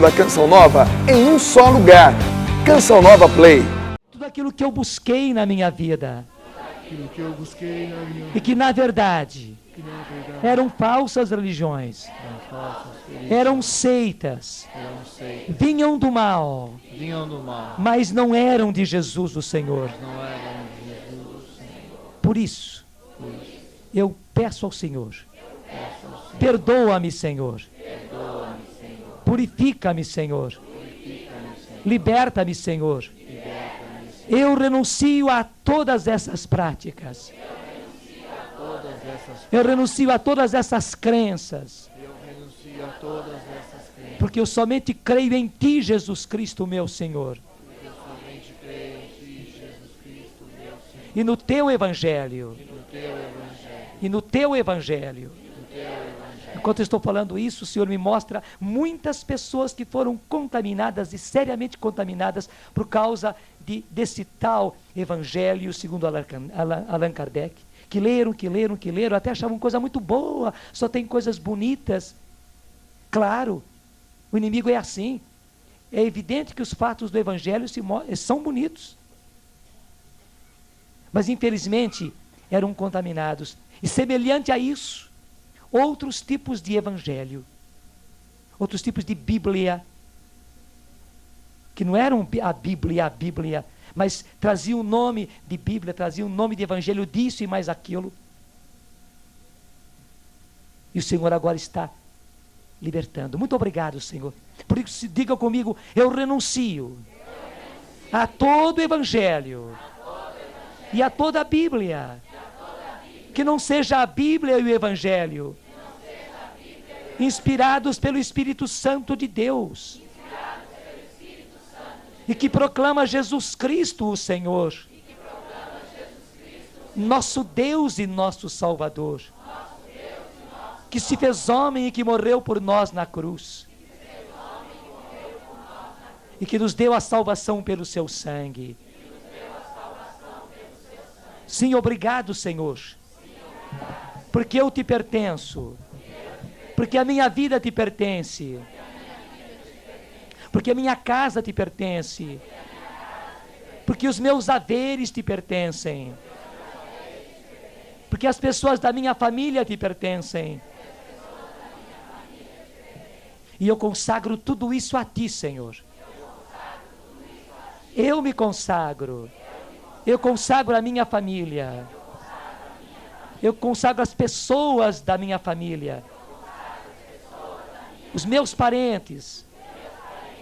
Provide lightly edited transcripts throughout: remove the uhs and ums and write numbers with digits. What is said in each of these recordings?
da Canção Nova em um só lugar. Canção Nova Play. Tudo aquilo que eu busquei na minha vida Aquilo que eu busquei na minha e que na verdade que na verdade eram falsas religiões, eram falsas, eram seitas, eram seitas, vinham do mal, vinham do mal, mas não eram de Jesus o Senhor. não eram de Jesus, Senhor. Por isso, eu peço ao Senhor, Peço ao Senhor, perdoa-me, Senhor, perdoa-me, Senhor, purifica-me, Senhor, purifica-me, Senhor, liberta-me, Senhor. liberta-me, Senhor. Eu renuncio a todas essas práticas, Todas essas, eu renuncio a todas essas crenças, eu renuncio a todas essas crenças, porque eu somente creio em Ti, Jesus Cristo, meu Senhor, eu somente creio em Ti, Jesus Cristo, meu Senhor, e no Teu Evangelho, no Teu Evangelho, e no Teu Evangelho. no Teu Evangelho. Enquanto eu estou falando isso, o Senhor me mostra muitas pessoas que foram contaminadas e seriamente contaminadas por causa desse tal Evangelho segundo Allan Kardec, que leram, até achavam coisa muito boa, só tem coisas bonitas. Claro, o inimigo é assim. É evidente que os fatos do Evangelho são bonitos. Mas infelizmente eram contaminados. E semelhante a isso, outros tipos de Evangelho, outros tipos de Bíblia, que não eram a Bíblia, mas traziam o nome de Bíblia, traziam o nome de Evangelho disso e mais aquilo. E o Senhor agora está libertando. Muito obrigado, Senhor. Por isso, diga comigo, eu renuncio a todo o Evangelho e a toda a Bíblia, que não seja a Bíblia e o Evangelho, inspirados pelo Espírito Santo de Deus, e que proclama Jesus Cristo, o Senhor, nosso Deus e nosso Salvador, que se fez homem e que morreu por nós na cruz, e que nos deu a salvação pelo seu sangue. Sim, obrigado, Senhor, porque eu te pertenço, porque a minha vida te pertence, porque a minha casa te pertence, porque os meus haveres te pertencem, porque as pessoas da minha família te pertencem. E eu consagro tudo isso a ti, Senhor. Eu me consagro. Eu consagro a minha família. Eu consagro as pessoas da minha família. Os meus parentes.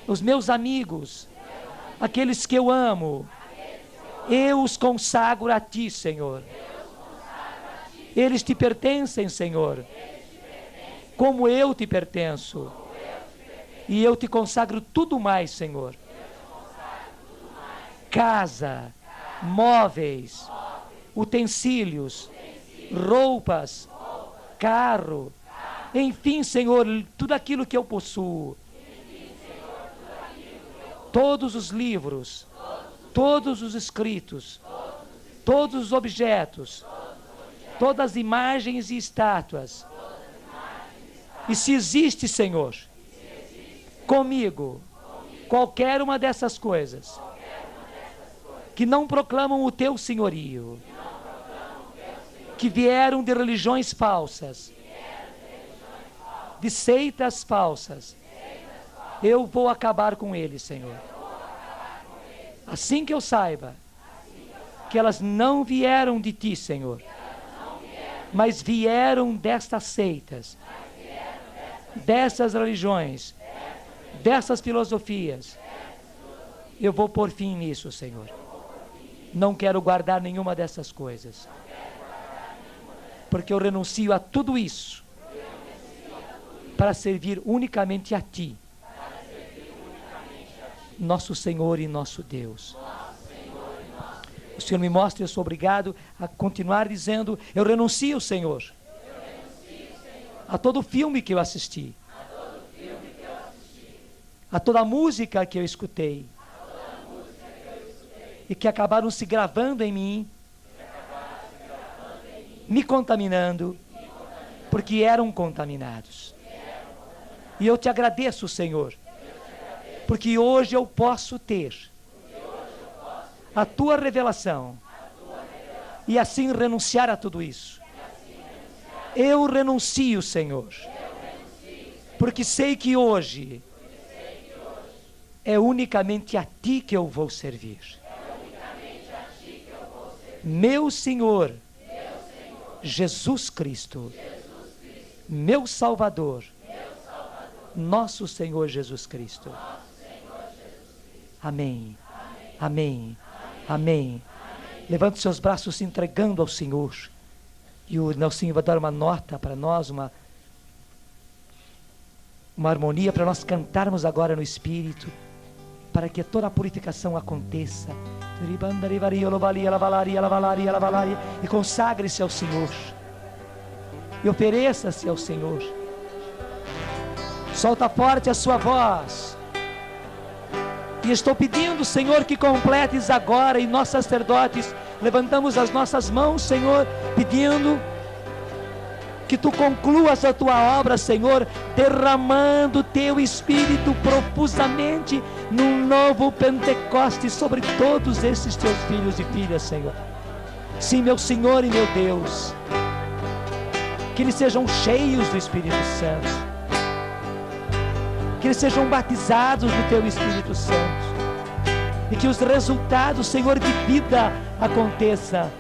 Os meus amigos. Aqueles que eu amo. Eu os consagro a ti, Senhor. Eles te pertencem, Senhor. Como eu te pertenço. E eu te consagro tudo mais, Senhor. Casa, móveis, utensílios, roupas, carro, enfim, Senhor, tudo aquilo que eu possuo. Todos os livros, todos os escritos, todos os objetos, todas as imagens e estátuas. E se existe, Senhor, comigo, qualquer uma dessas coisas que não proclamam o teu senhorio, que vieram de religiões falsas, de seitas falsas, eu vou acabar com eles, Senhor. Assim que eu saiba que elas não vieram de ti, Senhor, mas vieram destas seitas, dessas religiões, dessas filosofias, eu vou pôr fim nisso, Senhor. Não quero guardar nenhuma dessas coisas, porque eu renuncio a tudo isso para servir unicamente a ti, nosso Senhor e nosso Deus. O Senhor me mostra, eu sou obrigado a continuar dizendo, eu renuncio, Senhor, a todo filme que eu assisti, a toda música que eu escutei, e que acabaram se gravando em mim, me contaminando, porque eram contaminados. E eu te agradeço, Senhor, Porque hoje eu posso ter a tua revelação e assim renunciar a tudo isso. Eu renuncio, Senhor, porque sei que hoje é unicamente a Ti que eu vou servir. Meu Senhor, Jesus Cristo, meu Salvador, nosso Senhor Jesus Cristo. Amém. Amém. Amém. Levante os seus braços se entregando ao Senhor. E o Nelsinho vai dar uma nota para nós, uma harmonia para nós cantarmos agora no Espírito, para que toda a purificação aconteça. E consagre-se ao Senhor. E ofereça-se ao Senhor. Solta forte a sua voz. E estou pedindo, Senhor, que completes agora. E nós, sacerdotes, levantamos as nossas mãos, Senhor, pedindo que Tu concluas a Tua obra, Senhor, derramando Teu Espírito profusamente num novo Pentecoste sobre todos esses Teus filhos e filhas, Senhor. Sim, meu Senhor e meu Deus, que eles sejam cheios do Espírito Santo, que eles sejam batizados do Teu Espírito Santo, e que os resultados, Senhor, de vida aconteça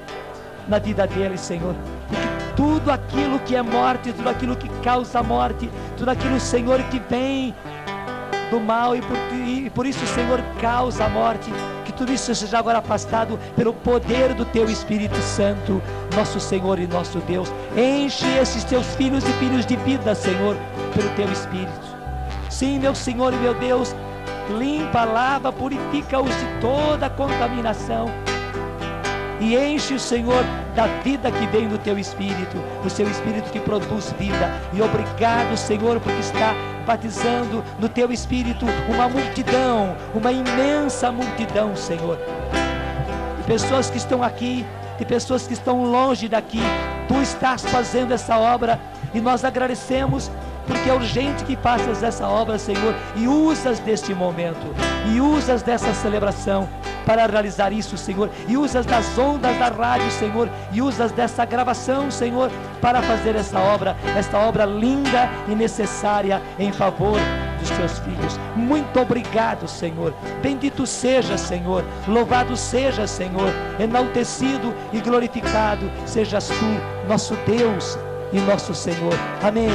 na vida deles, Senhor. E que tudo aquilo que é morte, tudo aquilo que causa morte, tudo aquilo, Senhor, que vem do mal e por isso, Senhor, causa a morte, que tudo isso seja agora afastado pelo poder do Teu Espírito Santo, nosso Senhor e nosso Deus. Enche esses Teus filhos e filhas de vida, Senhor, pelo Teu Espírito. Sim, meu Senhor e meu Deus, limpa, lava, purifica-os de toda contaminação. E enche o Senhor da vida que vem do Teu Espírito, do Seu Espírito que produz vida. E obrigado, Senhor, porque está batizando no Teu Espírito uma multidão, uma imensa multidão, Senhor. De pessoas que estão aqui, de pessoas que estão longe daqui. Tu estás fazendo essa obra e nós agradecemos, porque é urgente que faças essa obra, Senhor, e usas deste momento, e usas dessa celebração para realizar isso, Senhor, e usas das ondas da rádio, Senhor, e usas dessa gravação, Senhor, para fazer essa obra linda e necessária em favor dos Teus filhos. Muito obrigado, Senhor. Bendito seja, Senhor. Louvado seja, Senhor. Enaltecido e glorificado sejas Tu, nosso Deus e nosso Senhor. Amém.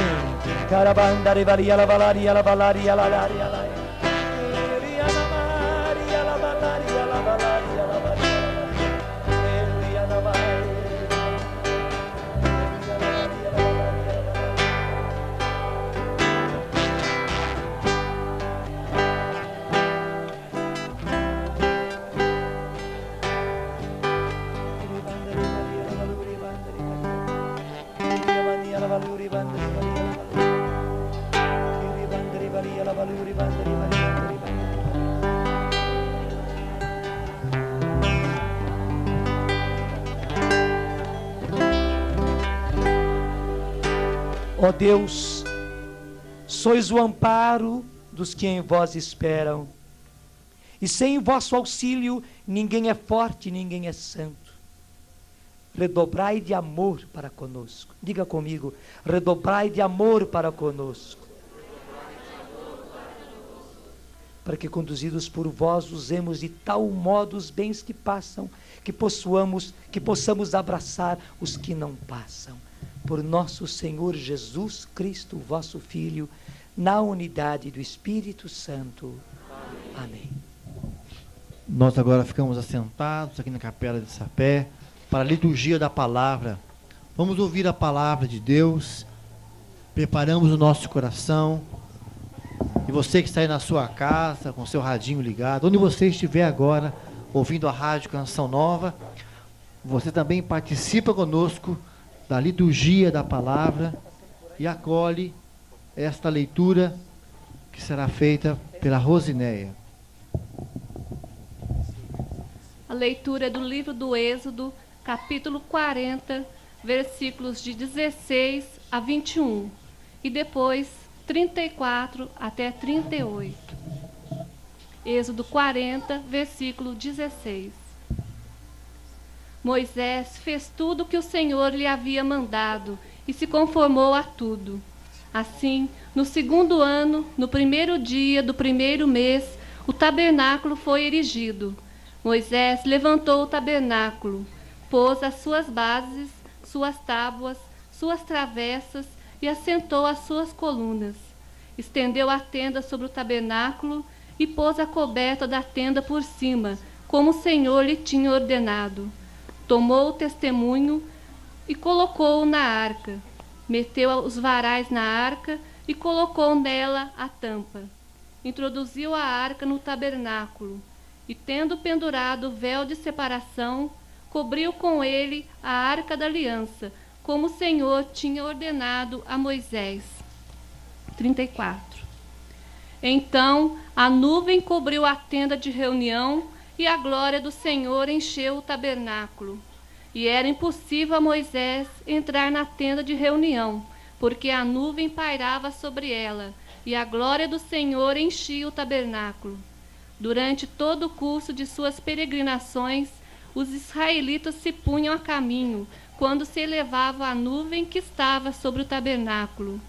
Ó Deus, sois o amparo dos que em vós esperam, e sem vosso auxílio ninguém é forte, ninguém é santo. Redobrai de amor para conosco. Diga comigo, redobrai de amor para conosco, para que, conduzidos por vós, usemos de tal modo os bens que passam, que possamos abraçar os que não passam. Por nosso Senhor Jesus Cristo, vosso Filho, na unidade do Espírito Santo. Amém. Nós agora ficamos assentados aqui na Capela de Sapé para a liturgia da palavra. Vamos ouvir a palavra de Deus, preparamos o nosso coração. E você que está aí na sua casa, com seu radinho ligado, onde você estiver agora, ouvindo a Rádio Canção Nova, você também participa conosco da liturgia da palavra e acolhe esta leitura que será feita pela Rosinéia. A leitura do livro do Êxodo, capítulo 40, versículos de 16 a 21, e depois 34 até 38. Êxodo 40, versículo 16. Moisés fez tudo o que o Senhor lhe havia mandado e se conformou a tudo. Assim, no segundo ano, no primeiro dia do primeiro mês, o tabernáculo foi erigido. Moisés levantou o tabernáculo, pôs as suas bases, suas tábuas, suas travessas e assentou as suas colunas. Estendeu a tenda sobre o tabernáculo e pôs a coberta da tenda por cima, como o Senhor lhe tinha ordenado. Tomou o testemunho e colocou-o na arca. Meteu os varais na arca e colocou nela a tampa. Introduziu a arca no tabernáculo e, tendo pendurado o véu de separação, cobriu com ele a arca da aliança, como o Senhor tinha ordenado a Moisés. 34. Então a nuvem cobriu a tenda de reunião e a glória do Senhor encheu o tabernáculo. E era impossível a Moisés entrar na tenda de reunião, porque a nuvem pairava sobre ela, e a glória do Senhor enchia o tabernáculo. Durante todo o curso de suas peregrinações, os israelitas se punham a caminho, quando se elevava a nuvem que estava sobre o tabernáculo.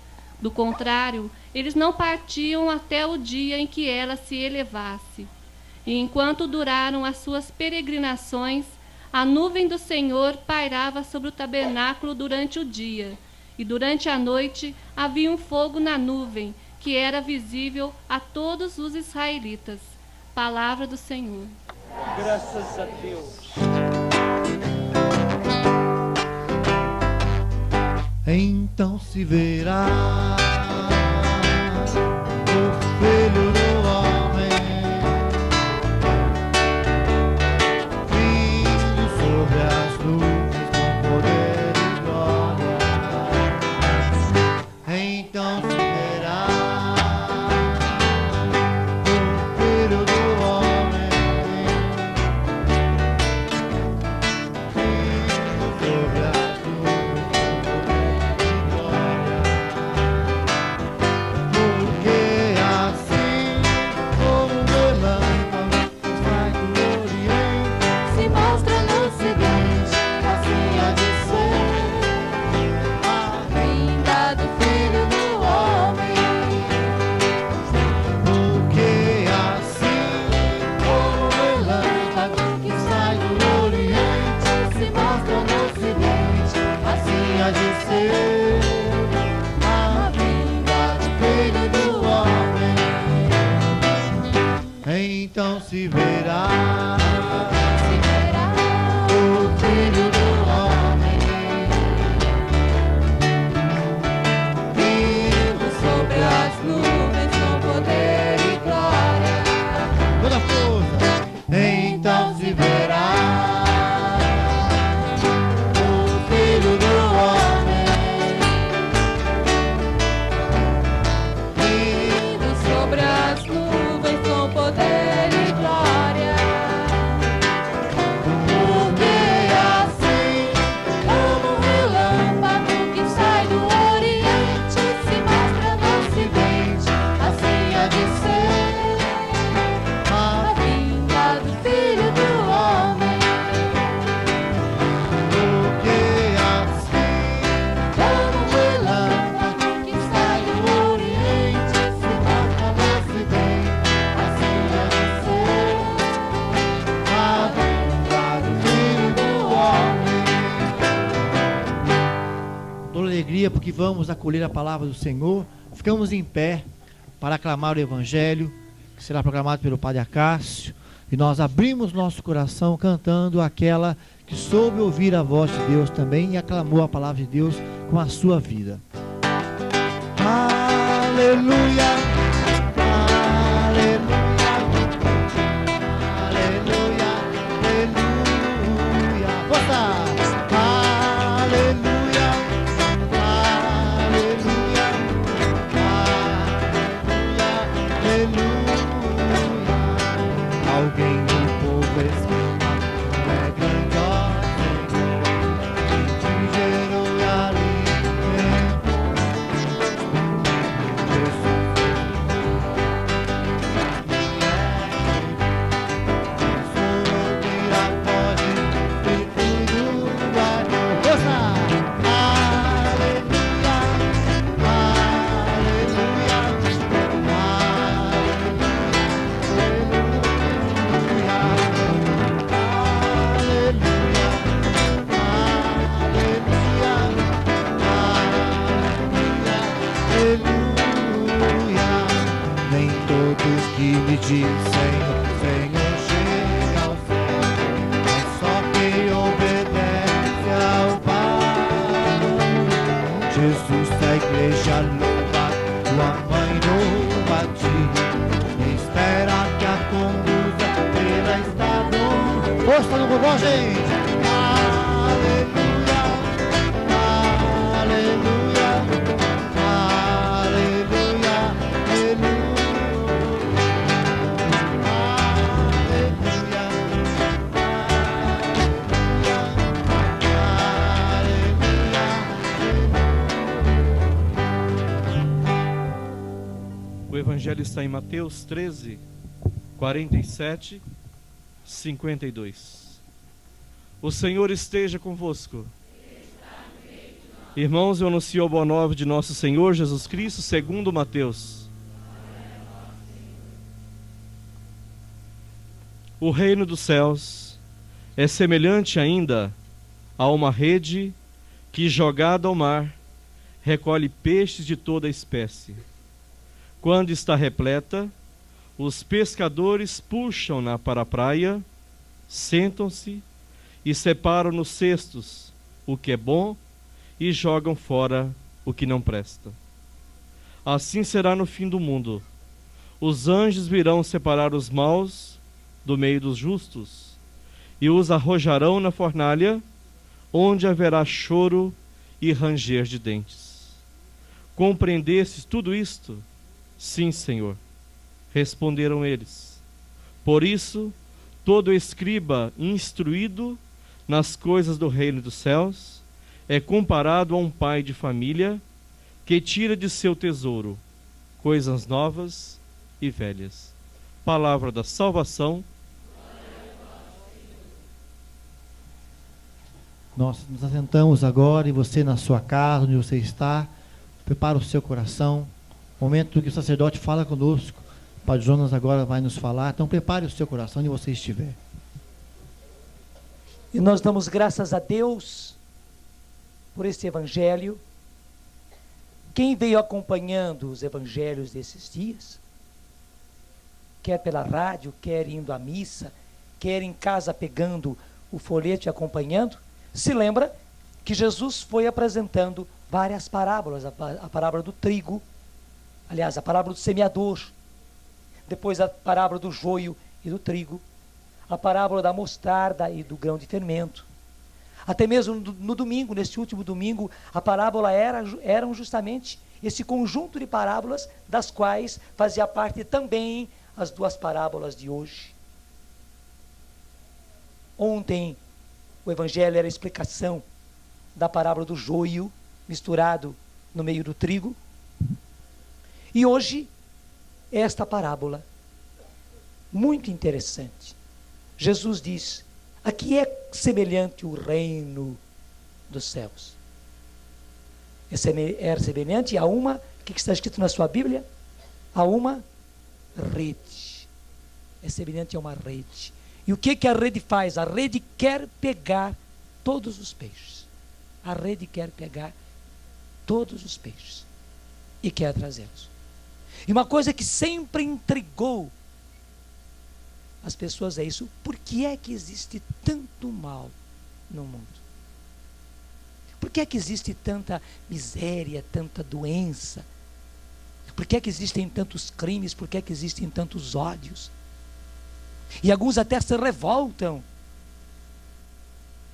Do contrário, eles não partiam até o dia em que ela se elevasse. E enquanto duraram as suas peregrinações, a nuvem do Senhor pairava sobre o tabernáculo durante o dia, e durante a noite havia um fogo na nuvem, que era visível a todos os israelitas. Palavra do Senhor. Graças a Deus. Então se verá o Filho do Homem vindo sobre as nuvens com poder e glória. Então se verá o Filho do Homem vindo sobre as nuvens com poder e glória. Porque assim como um relâmpago sai do Oriente, Se mostra no Ocidente, assim há de ser a vinda do Filho do Homem. porque assim como um relâmpago Que sai do Oriente, se mostra no Ocidente, assim há de ser a vinda do Filho do Homem. Então se verá se verá o Filho do Homem vindo sobre as nuvens com poder e glória. toda força. Então se verá o Filho do Homem Vindo sobre as nuvens com poder e glória. Porque assim como um relâmpago que sai do Oriente, se mostra no Ocidente, assim há de ser a vinda do Filho do Homem. porque assim Como um relâmpago que sai do Oriente, se mostra no Ocidente, assim há de ser a vinda do Filho do Homem. Toda alegria porque vamos acolher a palavra do Senhor. Ficamos em pé para aclamar o Evangelho que será proclamado pelo Padre Acácio, e nós abrimos nosso coração cantando aquela que soube ouvir a voz de Deus também e aclamou a palavra de Deus com a sua vida. Aleluia, aleluia, aleluia, aleluia. Força! Aleluia, aleluia, aleluia, aleluia. Alguém do povo exclama: é grande, ó Senhor, quem te gerou e alimentou. Jesus me diz, Senhor, Senhor, chega ao céu, mas só quem obedece ao Pai. Jesus, a igreja louva, tua mãe louva a ti, espera que a conduza pela estrada. Força no vovó, gente! Aleluia, aleluia, aleluia, O Evangelho está em Mateus 13, 47, 52. O Senhor esteja convosco. Irmãos, eu anuncio a boa nova de nosso Senhor Jesus Cristo, segundo Mateus. O reino dos céus é semelhante ainda a uma rede que, jogada ao mar, recolhe peixes de toda espécie. Quando está repleta, os pescadores puxam-na para a praia, sentam-se e separam nos cestos o que é bom e jogam fora o que não presta. Assim será no fim do mundo. Os anjos virão separar os maus do meio dos justos e os arrojarão na fornalha, onde haverá choro e ranger de dentes. Compreendestes tudo isto? Sim, Senhor, responderam eles. Por isso, todo escriba instruído nas coisas do reino dos céus é comparado a um pai de família que tira de seu tesouro coisas novas e velhas. Palavra da salvação. Nós nos assentamos agora e você na sua casa, onde você está, prepara o seu coração. Momento que o sacerdote fala conosco. O Padre Jonas agora vai nos falar. Então prepare o seu coração onde você estiver. E nós damos graças a Deus por esse evangelho. Quem veio acompanhando os evangelhos desses dias, quer pela rádio, quer indo à missa, quer em casa pegando o folheto e acompanhando, se lembra que Jesus foi apresentando várias parábolas, a parábola do trigo, aliás, a parábola do semeador, depois a parábola do joio e do trigo, a parábola da mostarda e do grão de fermento. Até mesmo no domingo, neste último domingo, a parábola eram justamente esse conjunto de parábolas, das quais fazia parte também as duas parábolas de hoje. Ontem, o evangelho era a explicação da parábola do joio misturado no meio do trigo. E hoje, esta parábola, muito interessante. Jesus diz: a que é semelhante o reino dos céus? É semelhante a uma, o que está escrito na sua Bíblia? A uma rede. É semelhante a uma rede. E o que a rede faz? A rede quer pegar todos os peixes. A rede quer pegar todos os peixes e quer trazê-los. E uma coisa que sempre intrigou as pessoas é isso: por que é que existe tanto mal no mundo? Por que é que existe tanta miséria, tanta doença? Por que é que existem tantos crimes? Por que é que existem tantos ódios? E alguns até se revoltam.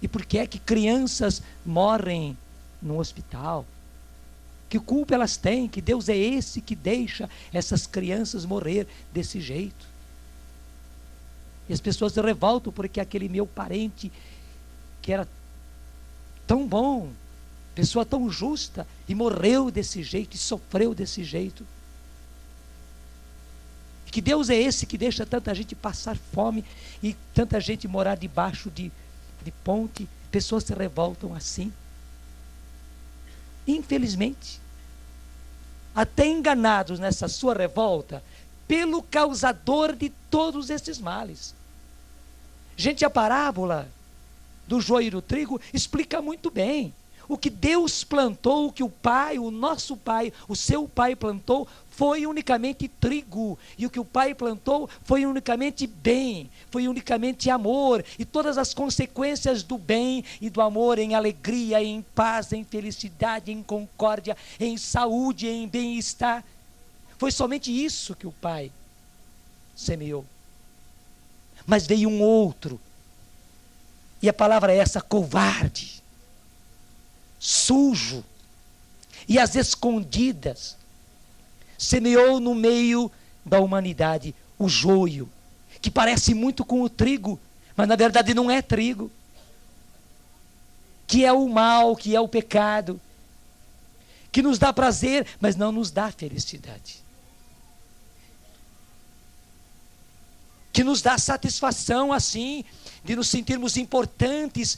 E por que é que crianças morrem no hospital? Que culpa elas têm? Que Deus é esse que deixa essas crianças morrer desse jeito? E as pessoas se revoltam porque aquele meu parente, que era tão bom, pessoa tão justa, e morreu desse jeito, e sofreu desse jeito. Que Deus é esse que deixa tanta gente passar fome e tanta gente morar debaixo de ponte? Pessoas se revoltam assim. Infelizmente, até enganados nessa sua revolta pelo causador de todos esses males. Gente, a parábola do joio e do trigo explica muito bem. O que Deus plantou, o que o Pai, o nosso Pai, o seu Pai plantou, foi unicamente trigo. E o que o Pai plantou foi unicamente bem, foi unicamente amor. E todas as consequências do bem e do amor em alegria, em paz, em felicidade, em concórdia, em saúde, em bem-estar. Foi somente isso que o Pai semeou. Mas veio um outro. E a palavra é essa: covarde, sujo, e às escondidas, semeou no meio da humanidade o joio, que parece muito com o trigo, mas na verdade não é trigo, que é o mal, que é o pecado, que nos dá prazer, mas não nos dá felicidade, que nos dá satisfação assim, de nos sentirmos importantes,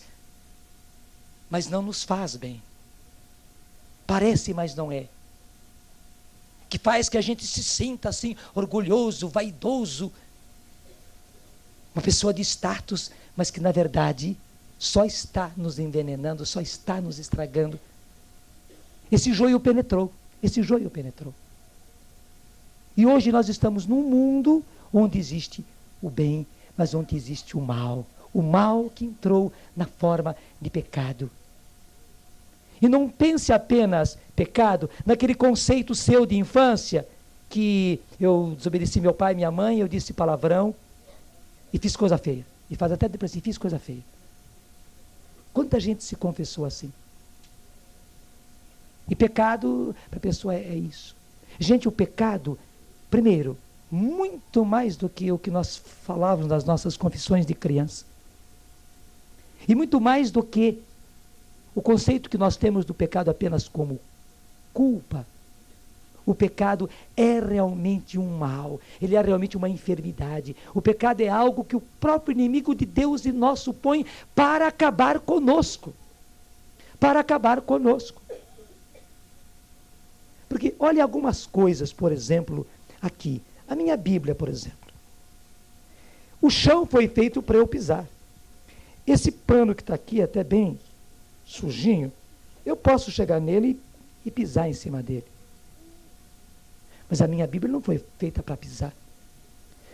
mas não nos faz bem. Parece, mas não é. Que faz que a gente se sinta assim, orgulhoso, vaidoso. Uma pessoa de status, mas que na verdade só está nos envenenando, só está nos estragando. Esse joio penetrou. E hoje nós estamos num mundo onde existe o bem, mas onde existe o mal. O mal que entrou na forma de pecado. E não pense apenas pecado naquele conceito seu de infância, que eu desobedeci meu pai e minha mãe, eu disse palavrão e fiz coisa feia. E faz até depois assim, fiz coisa feia. Quanta gente se confessou assim? E pecado para a pessoa é isso. Gente, o pecado, primeiro, muito mais do que o que nós falávamos nas nossas confissões de criança. E muito mais do que o conceito que nós temos do pecado apenas como culpa. O pecado é realmente um mal, ele é realmente uma enfermidade. O pecado é algo que o próprio inimigo de Deus e nós supõe para acabar conosco. Para acabar conosco. Porque olha algumas coisas, por exemplo, aqui. A minha Bíblia, por exemplo. O chão foi feito para eu pisar. Esse pano que está aqui, até bem sujinho, eu posso chegar nele e pisar em cima dele. Mas a minha Bíblia não foi feita para pisar.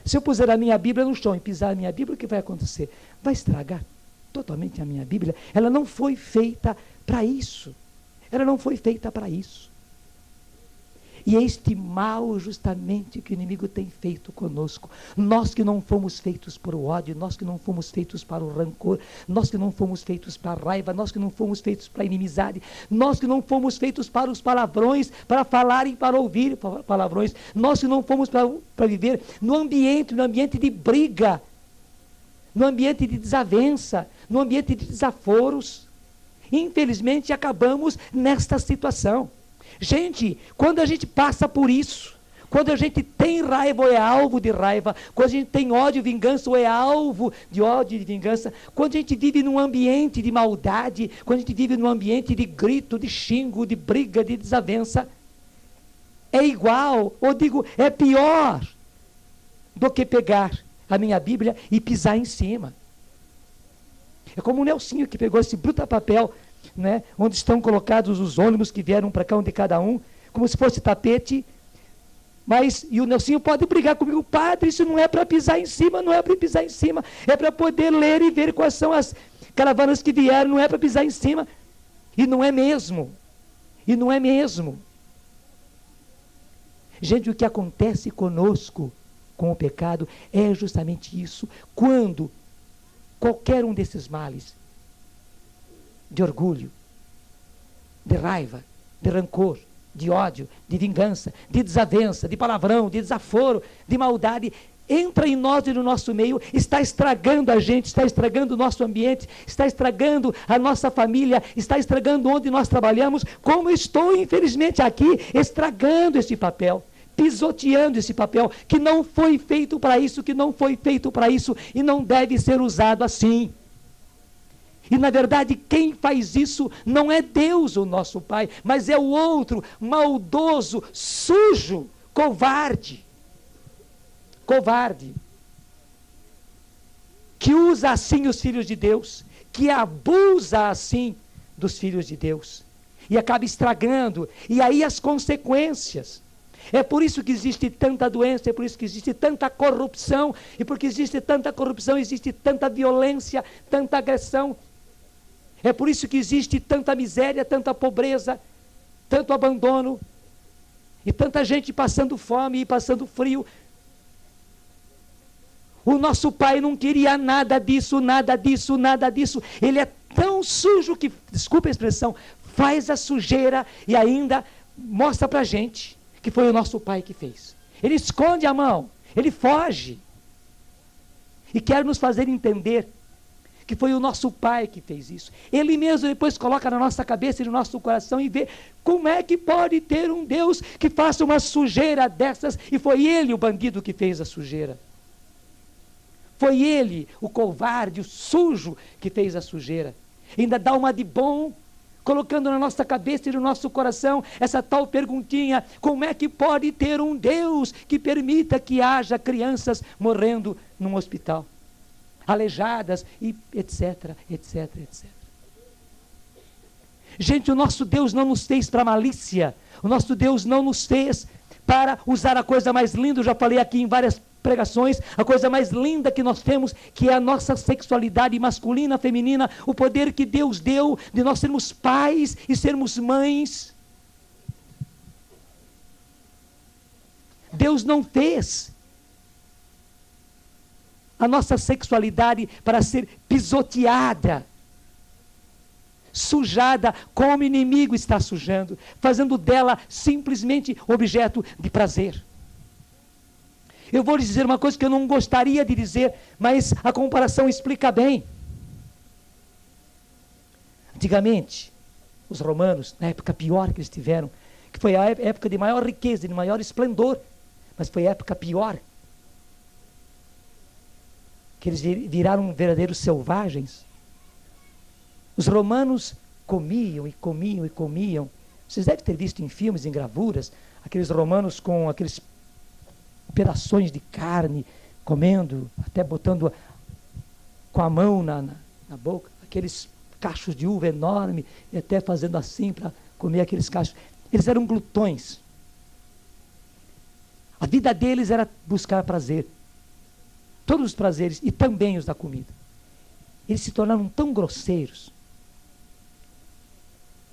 Se eu puser a minha Bíblia no chão e pisar a minha Bíblia, o que vai acontecer? Vai estragar totalmente a minha Bíblia. Ela não foi feita para isso. Ela não foi feita para isso. E é este mal justamente que o inimigo tem feito conosco. Nós que não fomos feitos para o ódio, nós que não fomos feitos para o rancor, nós que não fomos feitos para a raiva, nós que não fomos feitos para a inimizade, nós que não fomos feitos para os palavrões, para falar e para ouvir palavrões, nós que não fomos para viver no ambiente de briga, no ambiente de desavença, no ambiente de desaforos. Infelizmente acabamos nesta situação. Gente, quando a gente passa por isso, quando a gente tem raiva ou é alvo de raiva, quando a gente tem ódio e vingança ou é alvo de ódio e de vingança, quando a gente vive num ambiente de maldade, quando a gente vive num ambiente de grito, de xingo, de briga, de desavença, é igual, ou digo, é pior do que pegar a minha Bíblia e pisar em cima. É como o Nelsinho que pegou esse bruta papel, né, onde estão colocados os ônibus que vieram para cá, um de cada um, como se fosse tapete, mas, e o Nelsinho pode brigar comigo, padre, isso não é para pisar em cima, não é para pisar em cima, é para poder ler e ver quais são as caravanas que vieram, não é para pisar em cima, e não é mesmo, Gente, o que acontece conosco, com o pecado, é justamente isso, quando qualquer um desses males, de orgulho, de raiva, de rancor, de ódio, de vingança, de desavença, de palavrão, de desaforo, de maldade, entra em nós e no nosso meio, está estragando a gente, está estragando o nosso ambiente, está estragando a nossa família, está estragando onde nós trabalhamos, como estou, infelizmente, aqui, estragando esse papel, pisoteando esse papel, que não foi feito para isso, e não deve ser usado assim. E na verdade quem faz isso não é Deus, o nosso Pai, mas é o outro, maldoso, sujo, covarde, que usa assim os filhos de Deus, que abusa assim dos filhos de Deus. E acaba estragando. E aí as consequências. É por isso que existe tanta doença, é por isso que existe tanta corrupção. E porque existe tanta corrupção, existe tanta violência, tanta agressão. É por isso que existe tanta miséria, tanta pobreza, tanto abandono. E tanta gente passando fome e passando frio. O nosso pai não queria nada disso, nada disso, nada disso. Ele é tão sujo que, desculpa a expressão, faz a sujeira e ainda mostra pra gente que foi o nosso pai que fez. Ele esconde a mão, ele foge. E quer nos fazer entender que foi o nosso pai que fez isso. Ele mesmo depois coloca na nossa cabeça e no nosso coração e vê como é que pode ter um Deus que faça uma sujeira dessas, e foi ele o bandido que fez a sujeira. Foi ele, o covarde, o sujo, que fez a sujeira. Ainda dá uma de bom, colocando na nossa cabeça e no nosso coração essa tal perguntinha: como é que pode ter um Deus que permita que haja crianças morrendo num hospital, aleijadas e etc, etc, etc. Gente, o nosso Deus não nos fez para malícia. O nosso Deus não nos fez para usar a coisa mais linda. Eu já falei aqui em várias pregações, a coisa mais linda que nós temos, que é a nossa sexualidade masculina, feminina, o poder que Deus deu de nós sermos pais e sermos mães. Deus não fez a nossa sexualidade para ser pisoteada, sujada, como o inimigo está sujando, fazendo dela simplesmente objeto de prazer. Eu vou lhes dizer uma coisa que eu não gostaria de dizer, mas a comparação explica bem. Antigamente, os romanos, na época pior que eles tiveram, que foi a época de maior riqueza, de maior esplendor, mas foi a época pior, que eles viraram verdadeiros selvagens. Os romanos comiam e comiam e comiam. Vocês devem ter visto em filmes, em gravuras, aqueles romanos com aqueles pedaços de carne, comendo, até botando com a mão na boca, aqueles cachos de uva enorme, e até fazendo assim para comer aqueles cachos. Eles eram glutões. A vida deles era buscar prazer. Todos os prazeres, e também os da comida. Eles se tornaram tão grosseiros,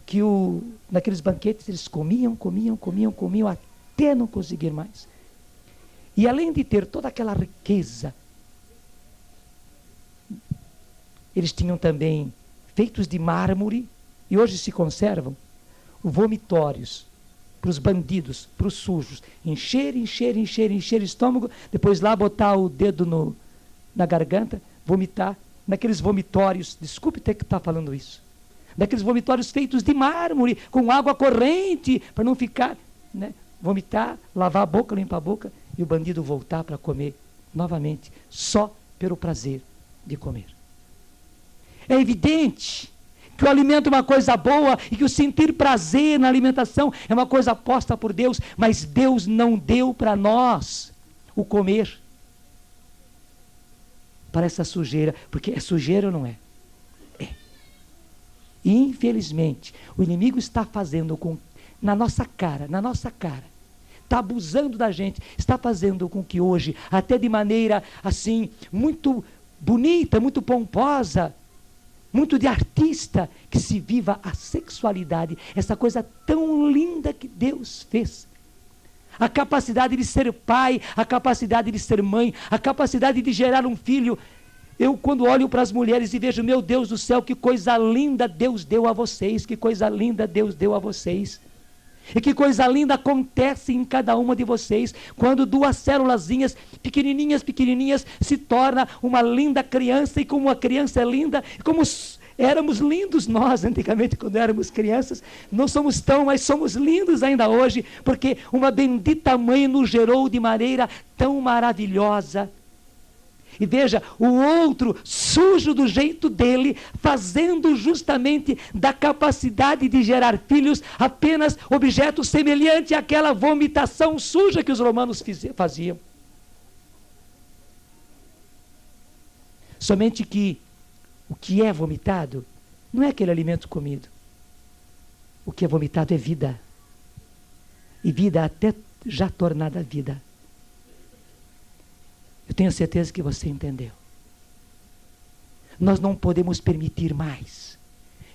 que naqueles banquetes eles comiam até não conseguir mais. E além de ter toda aquela riqueza, eles tinham também, feitos de mármore, e hoje se conservam, vomitórios para os bandidos, para os sujos, encher o estômago, depois lá botar o dedo na garganta, vomitar, naqueles vomitórios, desculpe ter que estar falando isso, daqueles vomitórios feitos de mármore, com água corrente, para não ficar, né, vomitar, lavar a boca, limpar a boca, e o bandido voltar para comer novamente, só pelo prazer de comer. É evidente que o alimento é uma coisa boa e que o sentir prazer na alimentação é uma coisa posta por Deus, mas Deus não deu para nós o comer para essa sujeira, porque é sujeira ou não é? É. E infelizmente, o inimigo está fazendo na nossa cara, está abusando da gente, está fazendo com que hoje, até de maneira assim, muito bonita, muito pomposa, muito de artista, que se viva a sexualidade, essa coisa tão linda que Deus fez. A capacidade de ser pai, a capacidade de ser mãe, a capacidade de gerar um filho. Eu, quando olho para as mulheres e vejo, meu Deus do céu, que coisa linda Deus deu a vocês, que coisa linda Deus deu a vocês. E que coisa linda acontece em cada uma de vocês, quando duas célulazinhas pequenininhas, se torna uma linda criança, e como a criança é linda, como éramos lindos nós antigamente quando éramos crianças, não somos tão, mas somos lindos ainda hoje, porque uma bendita mãe nos gerou de maneira tão maravilhosa. E veja, o outro, sujo do jeito dele, fazendo justamente da capacidade de gerar filhos apenas objeto semelhante àquela vomitação suja que os romanos faziam. Somente que o que é vomitado não é aquele alimento comido, O que é vomitado é vida. E vida até já tornada vida. Eu tenho certeza que você entendeu. Nós não podemos permitir mais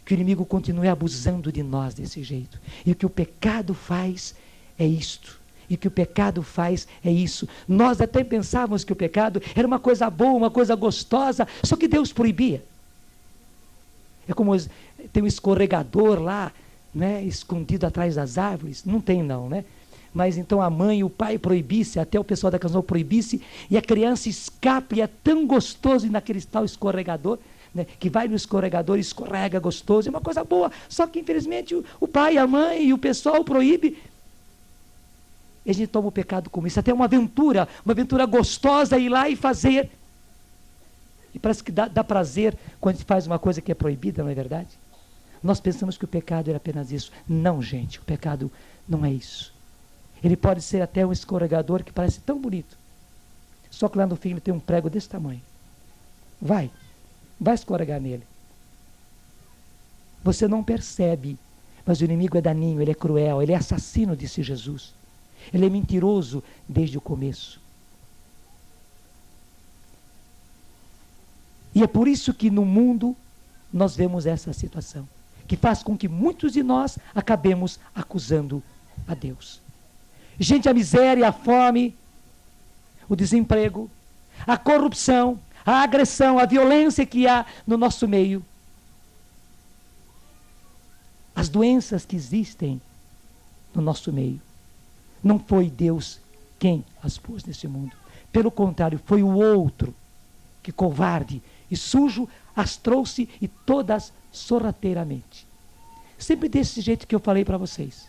que o inimigo continue abusando de nós desse jeito. E o que o pecado faz é isto. E o que o pecado faz é isso. Nós até pensávamos que o pecado era uma coisa boa, uma coisa gostosa, só que Deus proibia. É como tem um escorregador lá, né, escondido atrás das árvores. Não tem não, né? Mas então a mãe e o pai proibisse, até o pessoal da canção proibisse, e a criança escapa, e é tão gostoso ir naquele tal escorregador, né, que vai no escorregador, escorrega gostoso, é uma coisa boa, só que infelizmente o pai, a mãe e o pessoal proíbe. E a gente toma o pecado como isso, até uma aventura gostosa ir lá e fazer. E parece que dá prazer quando a gente faz uma coisa que é proibida, não é verdade? Nós pensamos que o pecado era apenas isso. Não, gente, o pecado não é isso. Ele pode ser até um escorregador que parece tão bonito. Só que lá no fim ele tem um prego desse tamanho. Vai escorregar nele. Você não percebe, mas o inimigo é daninho, ele é cruel, ele é assassino, disse Jesus. Ele é mentiroso desde o começo. E é por isso que no mundo nós vemos essa situação, que faz com que muitos de nós acabemos acusando a Deus. Gente, a miséria, a fome, o desemprego, a corrupção, a agressão, a violência que há no nosso meio, as doenças que existem no nosso meio, não foi Deus quem as pôs nesse mundo. Pelo contrário, foi o outro que, covarde e sujo, as trouxe, e todas sorrateiramente. Sempre desse jeito que eu falei para vocês.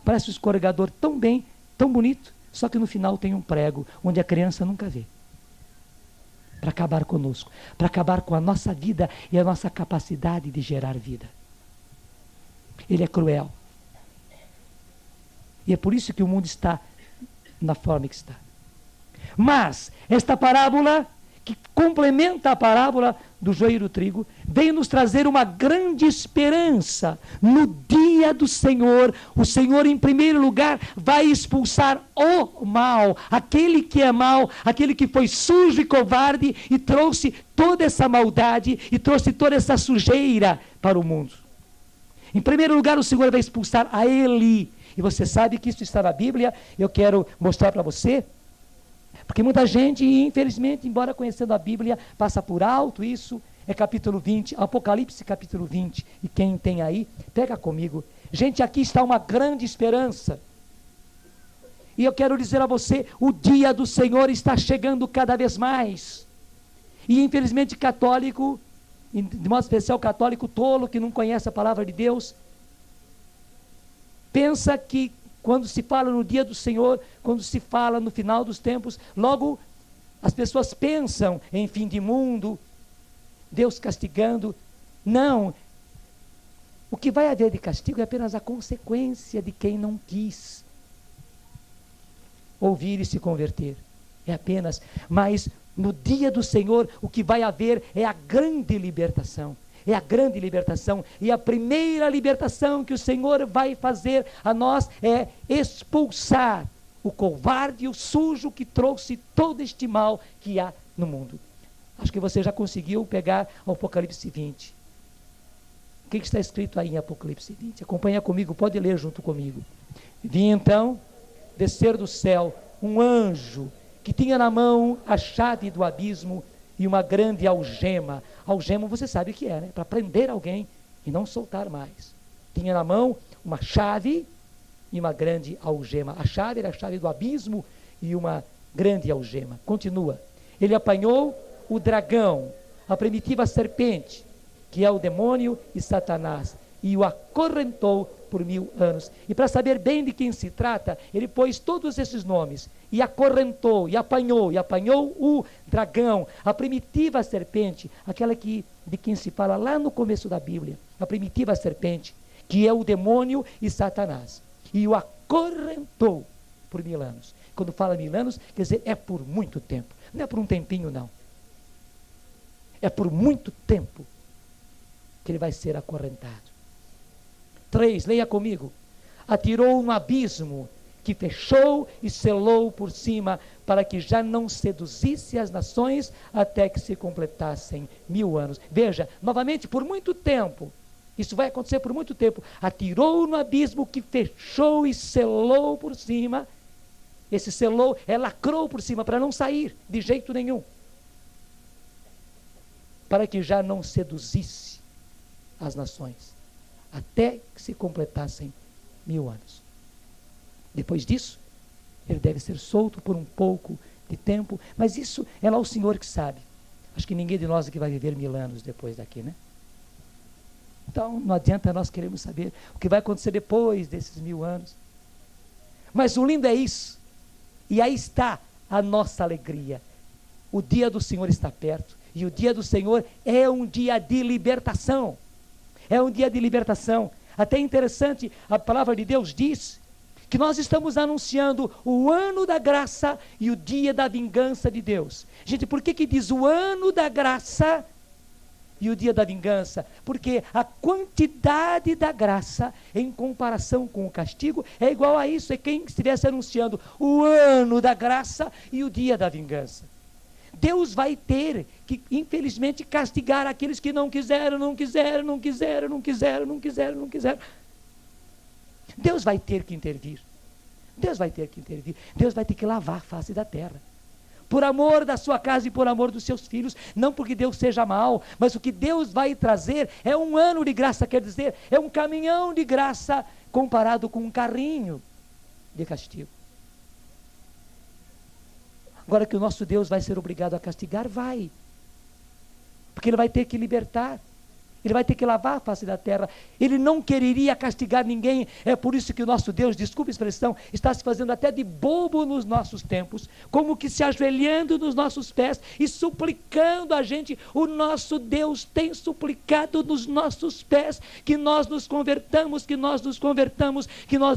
Parece um escorregador tão bem, tão bonito, só que no final tem um prego, onde a criança nunca vê. Para acabar conosco, para acabar com a nossa vida e a nossa capacidade de gerar vida. Ele é cruel. E é por isso que o mundo está na forma que está. Mas esta parábola, que complementa a parábola do joio e do trigo, veio nos trazer uma grande esperança. No dia do Senhor, o Senhor, em primeiro lugar, vai expulsar o mal, aquele que é mau, aquele que foi sujo e covarde e trouxe toda essa maldade e trouxe toda essa sujeira para o mundo. Em primeiro lugar, o Senhor vai expulsar a ele. E você sabe que isso está na Bíblia. Eu quero mostrar para você. Porque muita gente, infelizmente, embora conhecendo a Bíblia, passa por alto isso. É capítulo 20, Apocalipse capítulo 20. E quem tem aí, pega comigo. Gente, aqui está uma grande esperança. E eu quero dizer a você, o dia do Senhor está chegando cada vez mais. E infelizmente católico, de modo especial católico tolo, que não conhece a palavra de Deus, pensa que quando se fala no dia do Senhor, quando se fala no final dos tempos, logo as pessoas pensam em fim de mundo, Deus castigando. Não. O que vai haver de castigo é apenas a consequência de quem não quis ouvir e se converter. É apenas. Mas no dia do Senhor, o que vai haver é a grande libertação. É a grande libertação. E a primeira libertação que o Senhor vai fazer a nós é expulsar o covarde e o sujo que trouxe todo este mal que há no mundo. Acho que você já conseguiu pegar o Apocalipse 20. O que está escrito aí em Apocalipse 20? Acompanha comigo, pode ler junto comigo. Vi então descer do céu um anjo que tinha na mão a chave do abismo e uma grande algema. Algema você sabe o que é, né? Para prender alguém e não soltar mais. Tinha na mão uma chave e uma grande algema. A chave era a chave do abismo e uma grande algema. Continua. Ele apanhou o dragão, a primitiva serpente, que é o demônio e Satanás, e o acorrentou por 1000 anos. E para saber bem de quem se trata, ele pôs todos esses nomes, e acorrentou, e apanhou o dragão, a primitiva serpente, aquela de quem se fala lá no começo da Bíblia, a primitiva serpente, que é o demônio e Satanás, e o acorrentou por 1000 anos. Quando fala 1000 anos, quer dizer, é por muito tempo, não é por um tempinho não, é por muito tempo que ele vai ser acorrentado. 3, leia comigo. Atirou no abismo, que fechou e selou por cima, para que já não seduzisse as nações, até que se completassem 1000 anos. Veja, novamente, por muito tempo, isso vai acontecer por muito tempo, atirou no abismo, que fechou e selou por cima. Esse selou, lacrou por cima, para não sair de jeito nenhum, para que já não seduzisse as nações, até que se completassem 1000 anos. Depois disso, ele deve ser solto por um pouco de tempo, mas isso é lá o Senhor que sabe. Acho que ninguém de nós aqui vai viver 1000 anos depois daqui, né? Então, não adianta nós queremos saber o que vai acontecer depois desses 1000 anos. Mas o lindo é isso, e aí está a nossa alegria. O dia do Senhor está perto, e o dia do Senhor é um dia de libertação. É um dia de libertação. Até interessante, a palavra de Deus diz que nós estamos anunciando o ano da graça e o dia da vingança de Deus. Gente, por que diz o ano da graça e o dia da vingança? Porque a quantidade da graça em comparação com o castigo é igual a isso. É quem estivesse anunciando o ano da graça e o dia da vingança. Deus vai ter que, infelizmente, castigar aqueles que não quiseram. Deus vai ter que intervir. Deus vai ter que lavar a face da terra. Por amor da sua casa e por amor dos seus filhos. Não porque Deus seja mau, mas o que Deus vai trazer é um ano de graça, quer dizer, é um caminhão de graça comparado com um carrinho de castigo. Agora, que o nosso Deus vai ser obrigado a castigar, vai. Porque Ele vai ter que libertar. Ele vai ter que lavar a face da terra. Ele não quereria castigar ninguém. É por isso que o nosso Deus, desculpe a expressão, está se fazendo até de bobo nos nossos tempos, como que se ajoelhando nos nossos pés e suplicando a gente. O nosso Deus tem suplicado nos nossos pés que nós nos convertamos, que nós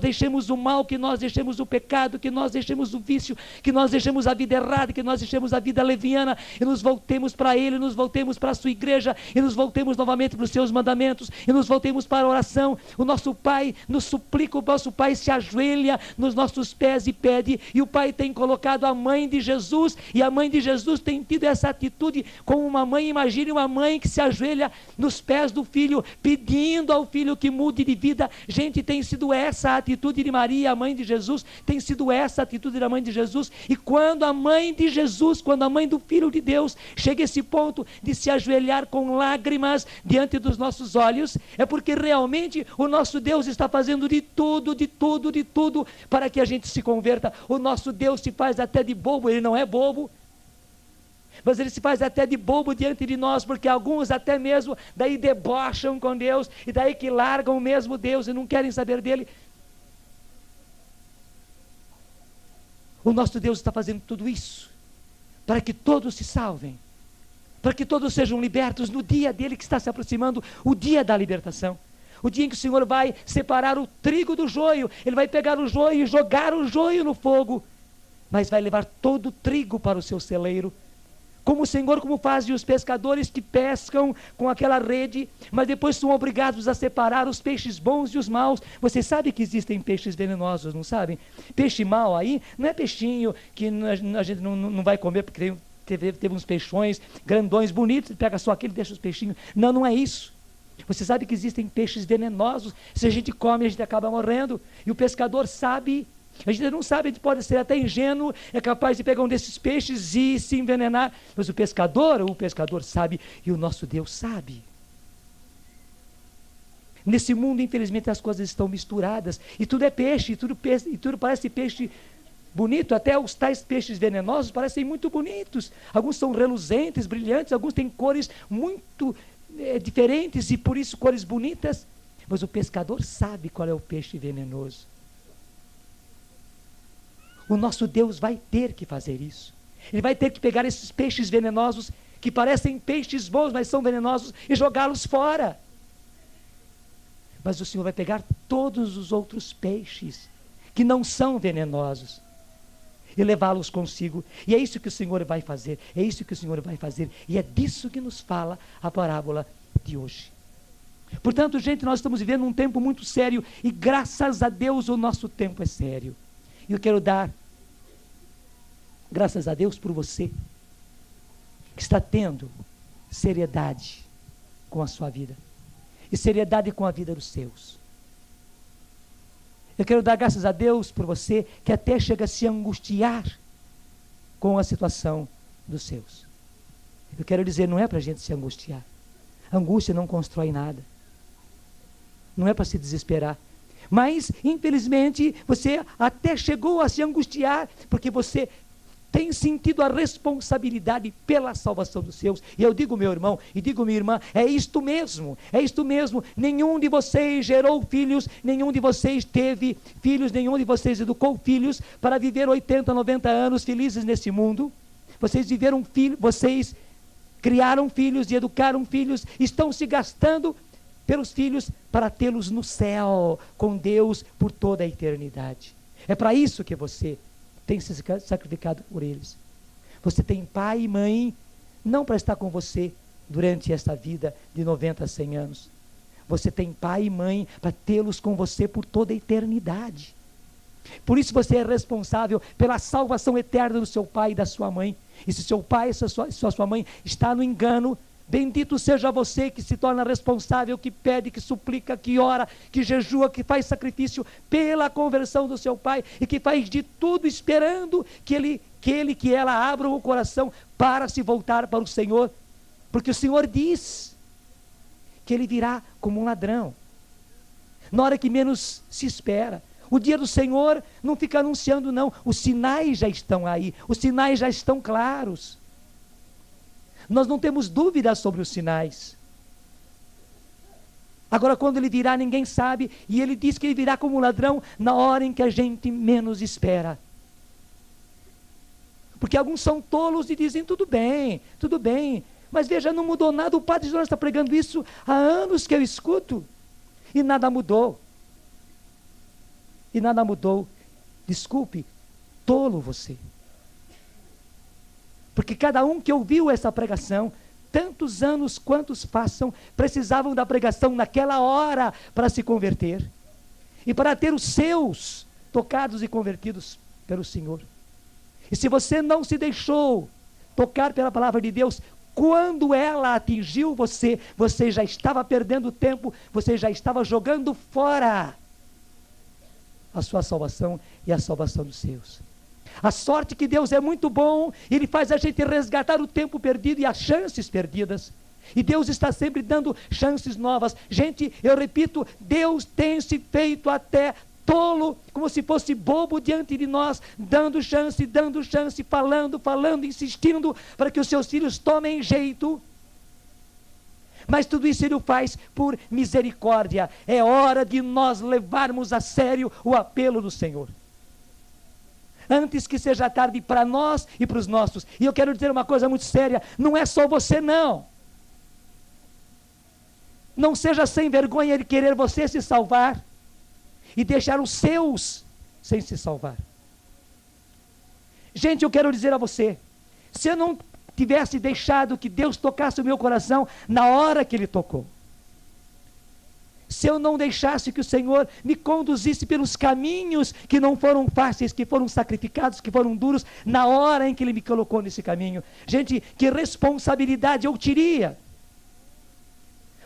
deixemos o mal, que nós deixemos o pecado, que nós deixemos o vício, que nós deixemos a vida errada, que nós deixemos a vida leviana e nos voltemos para Ele, nos voltemos para a sua igreja e nos voltemos novamente para os seus mandamentos e nos voltemos para a oração. O nosso Pai nos suplica, o nosso Pai se ajoelha nos nossos pés e pede, e o Pai tem colocado a mãe de Jesus, e a mãe de Jesus tem tido essa atitude como uma mãe. Imagine uma mãe que se ajoelha nos pés do filho, pedindo ao filho que mude de vida. Gente, tem sido essa a atitude de Maria, a mãe de Jesus, tem sido essa a atitude da mãe de Jesus. E quando a mãe de Jesus, quando a mãe do Filho de Deus chega a esse ponto de se ajoelhar com lágrimas diante dos nossos olhos, é porque realmente o nosso Deus está fazendo de tudo para que a gente se converta. O nosso Deus se faz até de bobo. Ele não é bobo, mas Ele se faz até de bobo diante de nós, porque alguns até mesmo daí debocham com Deus, e daí que largam mesmo Deus e não querem saber dele. O nosso Deus está fazendo tudo isso para que todos se salvem, para que todos sejam libertos no dia dele que está se aproximando, o dia da libertação, o dia em que o Senhor vai separar o trigo do joio. Ele vai pegar o joio e jogar o joio no fogo, mas vai levar todo o trigo para o seu celeiro, como o Senhor, como fazem os pescadores que pescam com aquela rede, mas depois são obrigados a separar os peixes bons e os maus. Você sabe que existem peixes venenosos, não sabem? Peixe mau aí não é peixinho que a gente não vai comer porque teve uns peixões grandões, bonitos, pega só aquele e deixa os peixinhos. Não, não é isso. Você sabe que existem peixes venenosos. Se a gente come, a gente acaba morrendo. E o pescador sabe. A gente não sabe, a gente pode ser até ingênuo, é capaz de pegar um desses peixes e se envenenar. Mas o pescador sabe, e o nosso Deus sabe. Nesse mundo, infelizmente, as coisas estão misturadas. E tudo é peixe, e tudo parece peixe bonito. Até os tais peixes venenosos parecem muito bonitos. Alguns são reluzentes, brilhantes, alguns têm cores muito diferentes e por isso cores bonitas. Mas o pescador sabe qual é o peixe venenoso. O nosso Deus vai ter que fazer isso. Ele vai ter que pegar esses peixes venenosos, que parecem peixes bons, mas são venenosos, e jogá-los fora. Mas o Senhor vai pegar todos os outros peixes, que não são venenosos, e levá-los consigo. E é isso que o Senhor vai fazer. É isso que o Senhor vai fazer. E é disso que nos fala a parábola de hoje. Portanto, gente, nós estamos vivendo um tempo muito sério e graças a Deus o nosso tempo é sério. E eu quero dar graças a Deus por você que está tendo seriedade com a sua vida e seriedade com a vida dos seus. Eu quero dar graças a Deus por você que até chega a se angustiar com a situação dos seus. Eu quero dizer, não é para a gente se angustiar. Angústia não constrói nada. Não é para se desesperar. Mas, infelizmente, você até chegou a se angustiar porque você tem sentido a responsabilidade pela salvação dos seus. E eu digo, meu irmão, e digo, minha irmã, é isto mesmo. Nenhum de vocês gerou filhos, nenhum de vocês teve filhos, nenhum de vocês educou filhos para viver 80, 90 anos felizes nesse mundo. Vocês viveram filhos, vocês criaram filhos e educaram filhos, estão se gastando pelos filhos para tê-los no céu, com Deus por toda a eternidade. É para isso que você tem se sacrificado por eles. Você tem pai e mãe, não para estar com você durante esta vida de 90 a 100 anos. Você tem pai e mãe para tê-los com você por toda a eternidade. Por isso você é responsável pela salvação eterna do seu pai e da sua mãe. E se seu pai e sua mãe está no engano, bendito seja você que se torna responsável, que pede, que suplica, que ora, que jejua, que faz sacrifício pela conversão do seu pai e que faz de tudo esperando que ela abra o coração para se voltar para o Senhor. Porque o Senhor diz que ele virá como um ladrão, na hora que menos se espera. O dia do Senhor não fica anunciando, não. Os sinais já estão aí, os sinais já estão claros. Nós não temos dúvidas sobre os sinais. Agora, quando ele virá, ninguém sabe, e ele diz que ele virá como um ladrão na hora em que a gente menos espera. Porque alguns são tolos e dizem, tudo bem, mas veja, não mudou nada, o Padre Jonas está pregando isso há anos que eu escuto, e nada mudou. E nada mudou. Desculpe, tolo você. Porque cada um que ouviu essa pregação, tantos anos quantos passam, precisavam da pregação naquela hora para se converter. E para ter os seus tocados e convertidos pelo Senhor. E se você não se deixou tocar pela palavra de Deus, quando ela atingiu você, você já estava perdendo tempo, você já estava jogando fora a sua salvação e a salvação dos seus. A sorte que Deus é muito bom, Ele faz a gente resgatar o tempo perdido e as chances perdidas. E Deus está sempre dando chances novas. Gente, eu repito, Deus tem se feito até tolo, como se fosse bobo diante de nós, dando chance, falando, insistindo para que os seus filhos tomem jeito. Mas tudo isso Ele o faz por misericórdia. É hora de nós levarmos a sério o apelo do Senhor. Antes que seja tarde para nós e para os nossos. E eu quero dizer uma coisa muito séria, não é só você não. Não seja sem vergonha de querer você se salvar e deixar os seus sem se salvar. Gente, eu quero dizer a você, se eu não tivesse deixado que Deus tocasse o meu coração na hora que Ele tocou, se eu não deixasse que o Senhor me conduzisse pelos caminhos que não foram fáceis, que foram sacrificados, que foram duros, na hora em que Ele me colocou nesse caminho, gente, que responsabilidade eu teria?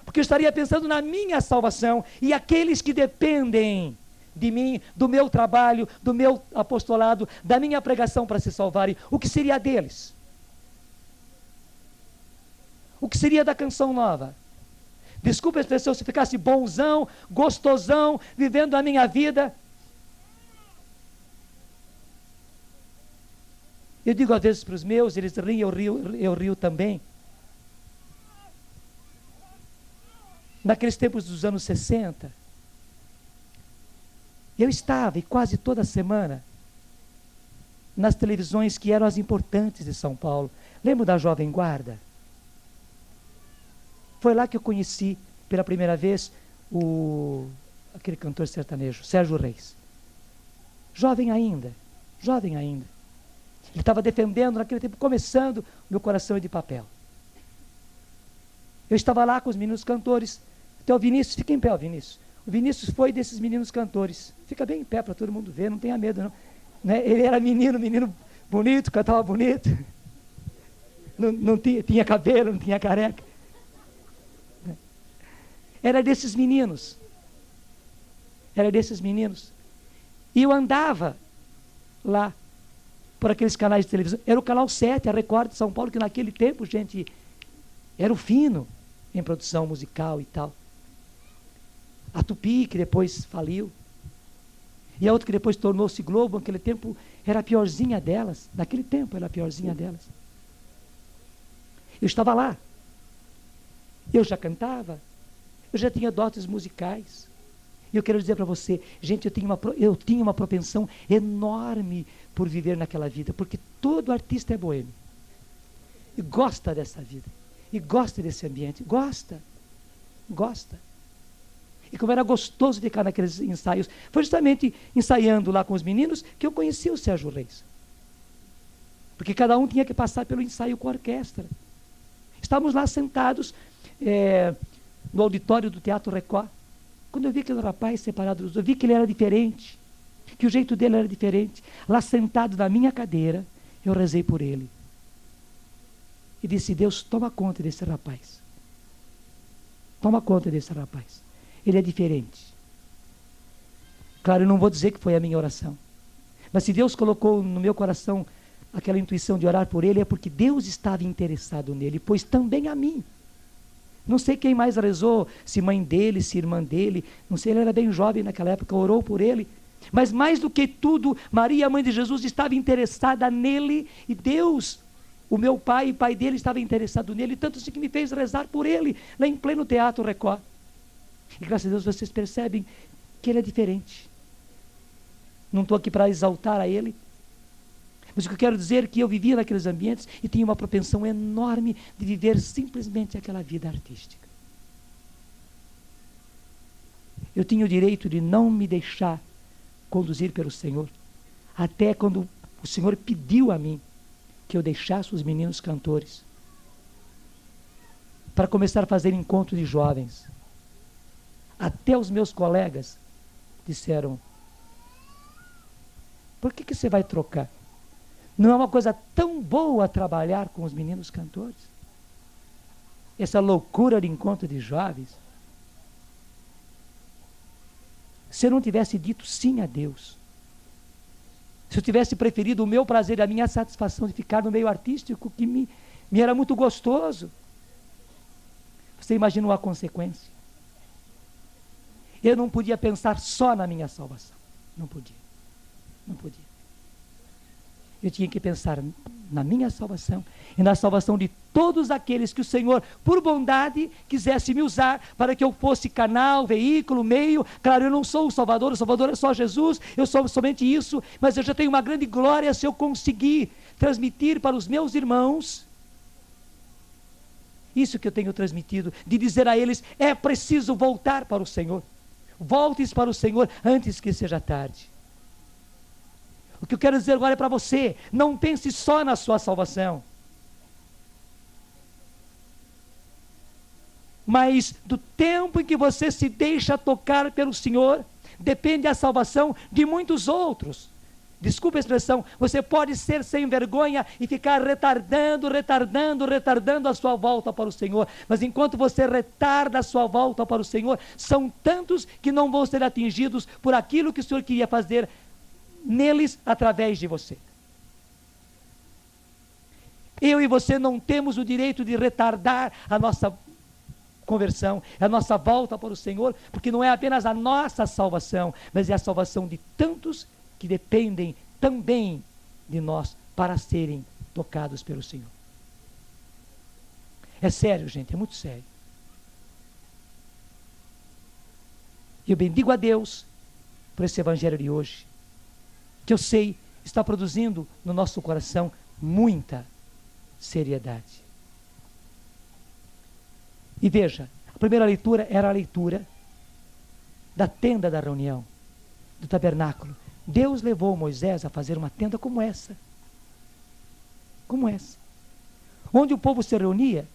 Porque eu estaria pensando na minha salvação e aqueles que dependem de mim, do meu trabalho, do meu apostolado, da minha pregação para se salvarem, o que seria deles? O que seria da canção nova? Desculpa a expressão, se ficasse bonzão, gostosão, vivendo a minha vida. Eu digo às vezes para os meus, eles riem, eu rio também. Naqueles tempos dos anos 60, eu estava, e quase toda semana, nas televisões que eram as importantes de São Paulo. Lembro da Jovem Guarda? Foi lá que eu conheci pela primeira vez aquele cantor sertanejo, Sérgio Reis. Jovem ainda. Ele estava defendendo naquele tempo, começando, meu coração é de papel. Eu estava lá com os meninos cantores, Então o Vinícius, fica em pé, o Vinícius. O Vinícius foi desses meninos cantores. Fica bem em pé para todo mundo ver, não tenha medo não. Né? Ele era menino bonito, cantava bonito. Não tinha cabelo, não tinha careca. Era desses meninos. Era desses meninos. E eu andava lá, por aqueles canais de televisão. Era o canal 7, a Record de São Paulo, que naquele tempo, gente, era o fino em produção musical e tal. A Tupi, que depois faliu. E a outra que depois tornou-se Globo, naquele tempo era a piorzinha delas. Naquele tempo era a piorzinha delas. Eu estava lá. Eu já cantava. Eu já tinha dotes musicais. E eu quero dizer para você, gente, eu tinha uma propensão enorme por viver naquela vida, porque todo artista é boêmio. E gosta dessa vida. E gosta desse ambiente. Gosta. E como era gostoso ficar naqueles ensaios. Foi justamente ensaiando lá com os meninos que eu conheci o Sérgio Reis. Porque cada um tinha que passar pelo ensaio com a orquestra. Estávamos lá sentados no auditório do Teatro Record. Quando eu vi aquele rapaz separado dos outros, eu vi que ele era diferente. Que o jeito dele era diferente. Lá sentado na minha cadeira, eu rezei por ele. E disse, Deus, toma conta desse rapaz. Toma conta desse rapaz. Ele é diferente. Claro, eu não vou dizer que foi a minha oração. Mas se Deus colocou no meu coração aquela intuição de orar por ele, é porque Deus estava interessado nele, pois também a mim. Não sei quem mais rezou, se mãe dele, se irmã dele, não sei, ele era bem jovem naquela época, orou por ele. Mas mais do que tudo, Maria, a mãe de Jesus, estava interessada nele, e Deus, o meu pai e pai dele, estava interessado nele, tanto assim que me fez rezar por ele, lá em pleno Teatro Record. E graças a Deus vocês percebem que ele é diferente. Não estou aqui para exaltar a ele, mas o que eu quero dizer é que eu vivia naqueles ambientes e tinha uma propensão enorme de viver simplesmente aquela vida artística. Eu tinha o direito de não me deixar conduzir pelo Senhor, até quando o Senhor pediu a mim que eu deixasse os meninos cantores para começar a fazer encontro de jovens. Até os meus colegas disseram, por que você vai trocar? Não é uma coisa tão boa trabalhar com os meninos cantores? Essa loucura de encontro de jovens. Se eu não tivesse dito sim a Deus, se eu tivesse preferido o meu prazer, a minha satisfação de ficar no meio artístico, que me era muito gostoso, você imagina a consequência? Eu não podia pensar só na minha salvação. Não podia. Eu tinha que pensar na minha salvação e na salvação de todos aqueles que o Senhor, por bondade, quisesse me usar para que eu fosse canal, veículo, meio. Claro, eu não sou o Salvador é só Jesus, eu sou somente isso, mas eu já tenho uma grande glória se eu conseguir transmitir para os meus irmãos isso que eu tenho transmitido, de dizer a eles, é preciso voltar para o Senhor. Voltes para o Senhor antes que seja tarde. O que eu quero dizer agora é para você, não pense só na sua salvação, mas do tempo em que você se deixa tocar pelo Senhor, depende a salvação de muitos outros. Desculpa a expressão, você pode ser sem vergonha e ficar retardando a sua volta para o Senhor, mas enquanto você retarda a sua volta para o Senhor, são tantos que não vão ser atingidos por aquilo que o Senhor queria fazer neles através de você. Eu e você não temos o direito de retardar a nossa conversão, a nossa volta para o Senhor, porque não é apenas a nossa salvação, mas é a salvação de tantos que dependem também de nós para serem tocados pelo Senhor. É sério, gente, é muito sério. E eu bendigo a Deus por esse evangelho de hoje, que eu sei está produzindo no nosso coração muita seriedade. E veja, a primeira leitura era a leitura da tenda da reunião, do tabernáculo. Deus levou Moisés a fazer uma tenda como essa, onde o povo se reunia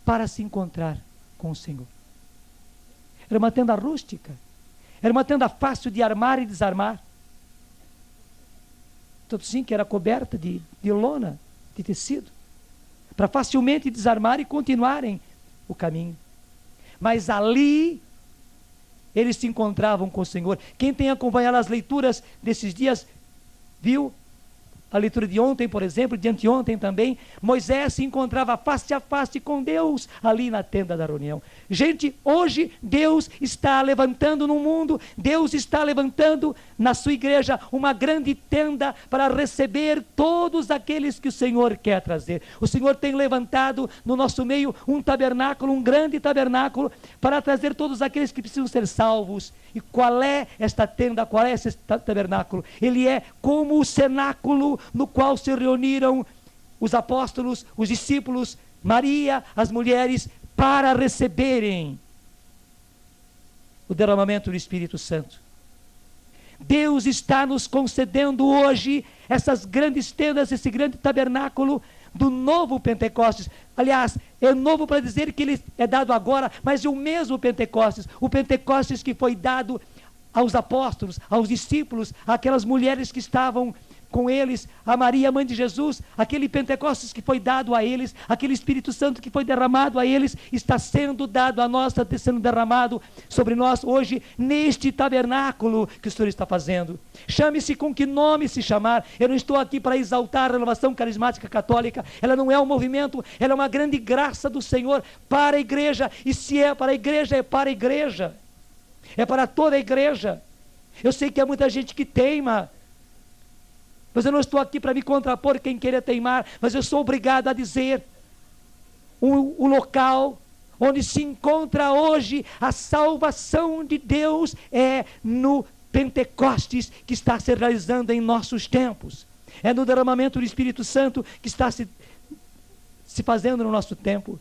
para se encontrar com o Senhor. Era uma tenda rústica. Era uma tenda fácil de armar e desarmar. Tanto sim que era coberta de lona, de tecido, para facilmente desarmar e continuarem o caminho. Mas ali eles se encontravam com o Senhor. Quem tem acompanhado as leituras desses dias, viu a leitura de ontem, por exemplo, de anteontem também, Moisés se encontrava face a face com Deus ali na tenda da reunião. Gente, hoje Deus está levantando no mundo, Deus está levantando na sua igreja uma grande tenda para receber todos aqueles que o Senhor quer trazer. O Senhor tem levantado no nosso meio um tabernáculo, um grande tabernáculo, para trazer todos aqueles que precisam ser salvos. E qual é esta tenda, qual é esse tabernáculo? Ele é como o cenáculo no qual se reuniram os apóstolos, os discípulos, Maria, as mulheres, para receberem o derramamento do Espírito Santo. Deus está nos concedendo hoje essas grandes tendas, esse grande tabernáculo do novo Pentecostes. Aliás, é novo para dizer que ele é dado agora, mas é o mesmo Pentecostes, o Pentecostes que foi dado aos apóstolos, aos discípulos, àquelas mulheres que estavam com eles, a Maria, mãe de Jesus, aquele Pentecostes que foi dado a eles, aquele Espírito Santo que foi derramado a eles, está sendo dado a nós, está sendo derramado sobre nós hoje, neste tabernáculo que o Senhor está fazendo. Chame-se com que nome se chamar. Eu não estou aqui para exaltar a renovação carismática católica, ela não é um movimento, ela é uma grande graça do Senhor para a igreja, e se é para a igreja, é para a igreja, é para toda a igreja. Eu sei que há muita gente que teima, mas eu não estou aqui para me contrapor quem queira teimar, mas eu sou obrigado a dizer o local onde se encontra hoje a salvação de Deus é no Pentecostes que está se realizando em nossos tempos. É no derramamento do Espírito Santo que está se fazendo no nosso tempo.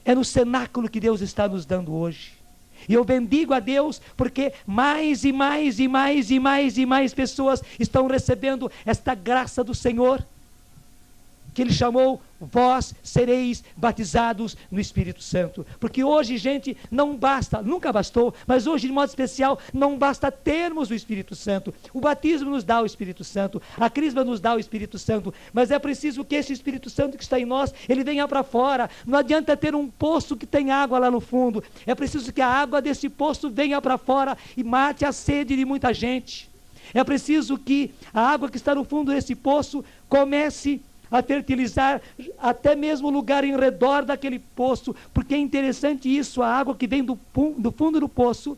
É no cenáculo que Deus está nos dando hoje. E eu bendigo a Deus porque mais e mais e mais e mais e mais pessoas estão recebendo esta graça do Senhor, que Ele chamou: vós sereis batizados no Espírito Santo. Porque hoje, gente, não basta, nunca bastou, mas hoje de modo especial, não basta termos o Espírito Santo. O batismo nos dá o Espírito Santo, a crisma nos dá o Espírito Santo, mas é preciso que esse Espírito Santo que está em nós, ele venha para fora. Não adianta ter um poço que tem água lá no fundo, é preciso que a água desse poço venha para fora e mate a sede de muita gente. É preciso que a água que está no fundo desse poço comece a fertilizar até mesmo o lugar em redor daquele poço, porque é interessante isso, a água que vem do fundo do poço,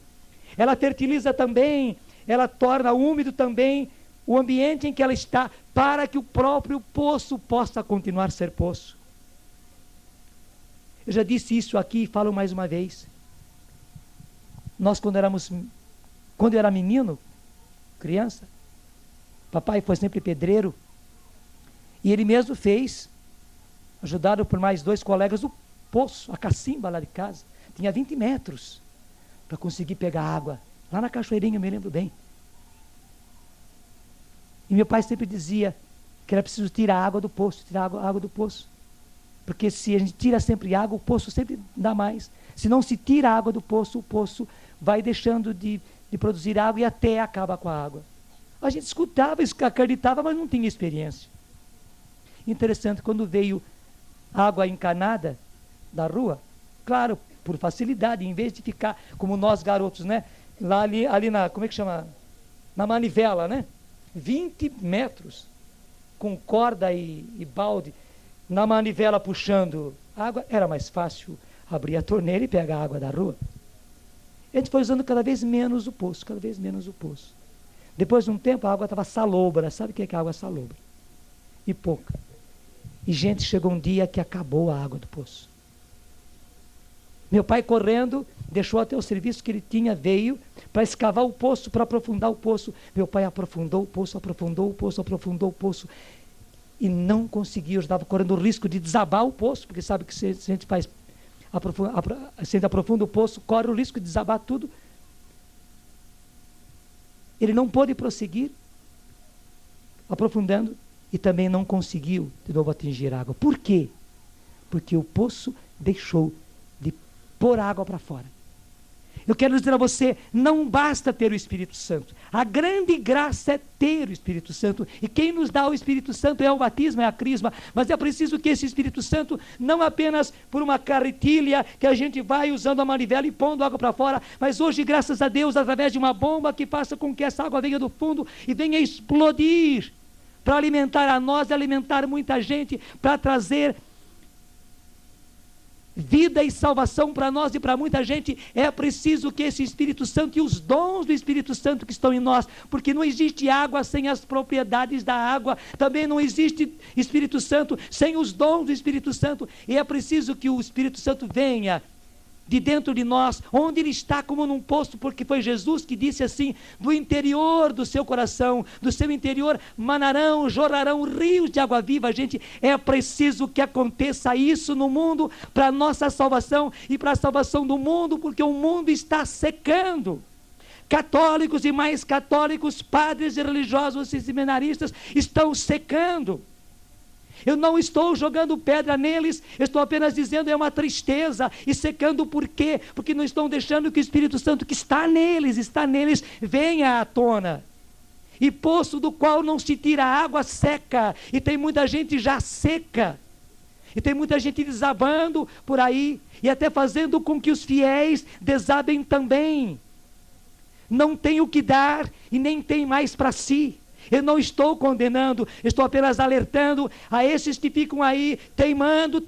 ela fertiliza também, ela torna úmido também o ambiente em que ela está, para que o próprio poço possa continuar a ser poço. Eu já disse isso aqui e falo mais uma vez. Nós quando eu era menino, criança, papai foi sempre pedreiro, e ele mesmo fez, ajudado por mais 2 colegas, o poço, a cacimba lá de casa. Tinha 20 metros para conseguir pegar água. Lá na cachoeirinha, eu me lembro bem. E meu pai sempre dizia que era preciso tirar a água do poço, tirar a água do poço. Porque se a gente tira sempre água, o poço sempre dá mais. Se não se tira a água do poço, o poço vai deixando de produzir água e até acaba com a água. A gente escutava, acreditava, mas não tinha experiência. Interessante, quando veio água encanada da rua, claro, por facilidade, em vez de ficar como nós garotos, né? Lá ali na, como é que chama? Na manivela, né? 20 metros, com corda e balde, na manivela puxando água, era mais fácil abrir a torneira e pegar a água da rua. A gente foi usando cada vez menos o poço, cada vez menos o poço. Depois de um tempo, a água estava salobra. Sabe o que é água salobra? E pouca. E, gente, chegou um dia que acabou a água do poço. Meu pai, correndo, deixou até o serviço que ele tinha, veio para escavar o poço, para aprofundar o poço. Meu pai aprofundou o poço, aprofundou o poço, aprofundou o poço. E não conseguiu, eu estava correndo o risco de desabar o poço, porque sabe que se a gente aprofunda o poço, corre o risco de desabar tudo. Ele não pôde prosseguir, aprofundando, e também não conseguiu de novo atingir água. Por quê? Porque o poço deixou de pôr a água para fora. Eu quero dizer a você, não basta ter o Espírito Santo. A grande graça é ter o Espírito Santo. E quem nos dá o Espírito Santo é o batismo, é a crisma. Mas é preciso que esse Espírito Santo, não apenas por uma carretilha que a gente vai usando a manivela e pondo água para fora, mas hoje, graças a Deus, através de uma bomba que faça com que essa água venha do fundo e venha explodir, para alimentar a nós e alimentar muita gente, para trazer vida e salvação para nós e para muita gente. É preciso que esse Espírito Santo e os dons do Espírito Santo que estão em nós, porque não existe água sem as propriedades da água, também não existe Espírito Santo sem os dons do Espírito Santo, e é preciso que o Espírito Santo venha de dentro de nós, onde ele está como num poço, porque foi Jesus que disse assim: do interior do seu coração, do seu interior manarão, jorrarão rios de água viva. Gente, é preciso que aconteça isso no mundo, para a nossa salvação e para a salvação do mundo, porque o mundo está secando. Católicos e mais católicos, padres e religiosos e seminaristas estão secando. Eu não estou jogando pedra neles, eu estou apenas dizendo é uma tristeza. E secando por quê? Porque não estão deixando que o Espírito Santo que está neles, venha à tona. E poço do qual não se tira água seca, e tem muita gente já seca, e tem muita gente desabando por aí, e até fazendo com que os fiéis desabem também. Não tem o que dar e nem tem mais para si. Eu não estou condenando, estou apenas alertando a esses que ficam aí teimando,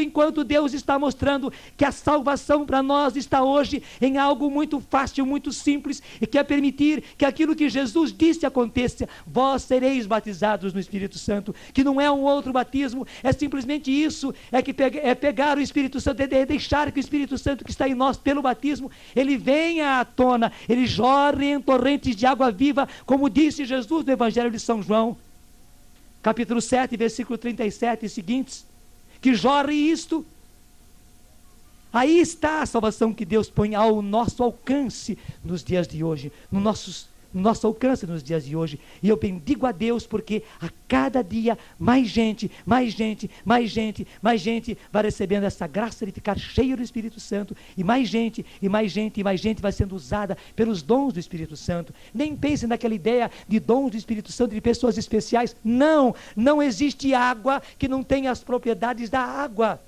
enquanto Deus está mostrando que a salvação para nós está hoje em algo muito fácil, muito simples, e quer permitir que aquilo que Jesus disse aconteça. Vós sereis batizados no Espírito Santo, que não é um outro batismo, é simplesmente isso, é pegar o Espírito Santo, é deixar que o Espírito Santo que está em nós pelo batismo, ele venha à tona, ele jorre em torrentes de água viva, como disse Jesus no Evangelho de São João, capítulo 7, versículo 37 e seguintes, que jorre isto. Aí está a salvação que Deus põe ao nosso alcance nos dias de hoje, no nosso alcance nos dias de hoje. E eu bendigo a Deus, porque a cada dia mais gente vai recebendo essa graça de ficar cheio do Espírito Santo, e mais gente vai sendo usada pelos dons do Espírito Santo. Nem pense naquela ideia de dons do Espírito Santo, de pessoas especiais. Não existe água que não tenha as propriedades da água.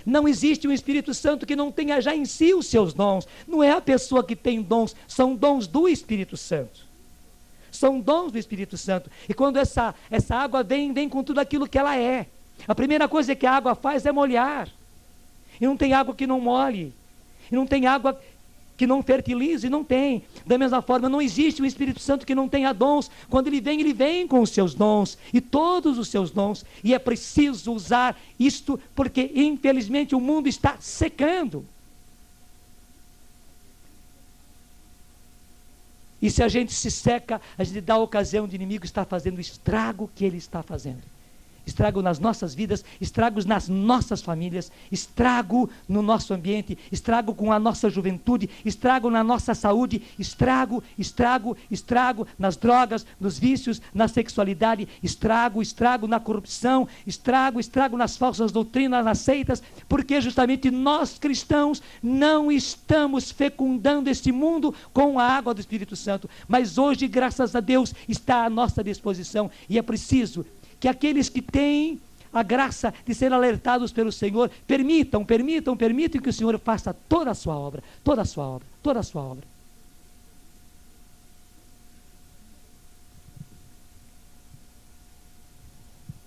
Não existe um Espírito Santo que não tenha já em si os seus dons. Não é a pessoa que tem dons, são dons do Espírito Santo. São dons do Espírito Santo. E quando essa água vem com tudo aquilo que ela é. A primeira coisa que a água faz é molhar. E não tem água que não molhe. E não tem água que não fertilize, não tem. Da mesma forma, não existe um Espírito Santo que não tenha dons. Quando ele vem com os seus dons, e todos os seus dons, e é preciso usar isto, porque infelizmente o mundo está secando. E se a gente se seca, a gente dá a ocasião de inimigo estar fazendo o estrago que ele está fazendo. Estrago nas nossas vidas, estragos nas nossas famílias, estrago no nosso ambiente, estrago com a nossa juventude, estrago na nossa saúde, estrago nas drogas, nos vícios, na sexualidade, estrago na corrupção, estrago nas falsas doutrinas, nas seitas, porque justamente nós cristãos não estamos fecundando este mundo com a água do Espírito Santo, mas hoje, graças a Deus, está à nossa disposição, e é preciso que aqueles que têm a graça de ser alertados pelo Senhor, permitam que o Senhor faça toda a sua obra.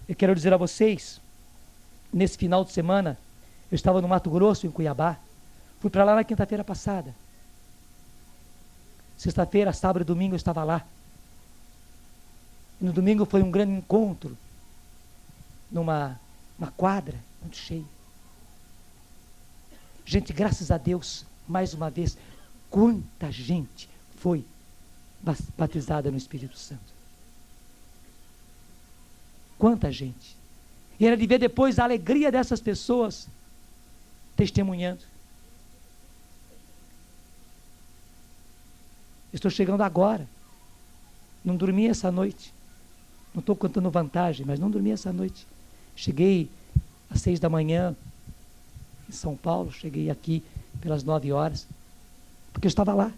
Eu quero dizer a vocês, nesse final de semana, eu estava no Mato Grosso, em Cuiabá, fui para lá na quinta-feira passada. Sexta-feira, sábado e domingo eu estava lá. No domingo foi um grande encontro, numa quadra, muito cheio. Gente, graças a Deus, mais uma vez, quanta gente foi batizada no Espírito Santo. Quanta gente. E era de ver depois a alegria dessas pessoas testemunhando. Estou chegando agora. Não dormi essa noite. Não estou contando vantagem, mas não dormi essa noite. Cheguei às 6 da manhã, em São Paulo, cheguei aqui pelas 9 horas, porque eu estava lá.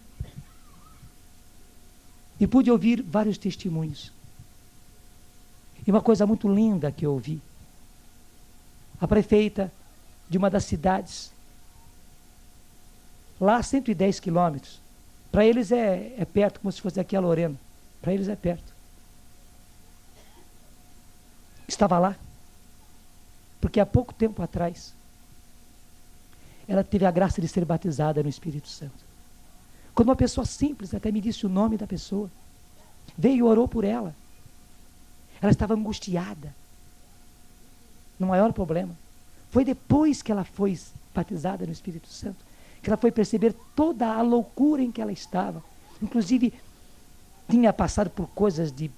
E pude ouvir vários testemunhos. E uma coisa muito linda que eu ouvi. A prefeita de uma das cidades, lá a 110 quilômetros, para eles é perto, como se fosse aqui a Lorena. Para eles é perto. Estava lá, porque há pouco tempo atrás, ela teve a graça de ser batizada no Espírito Santo. Quando uma pessoa simples, até me disse o nome da pessoa, veio e orou por ela. Ela estava angustiada, no maior problema. Foi depois que ela foi batizada no Espírito Santo, que ela foi perceber toda a loucura em que ela estava. Inclusive, tinha passado por coisas de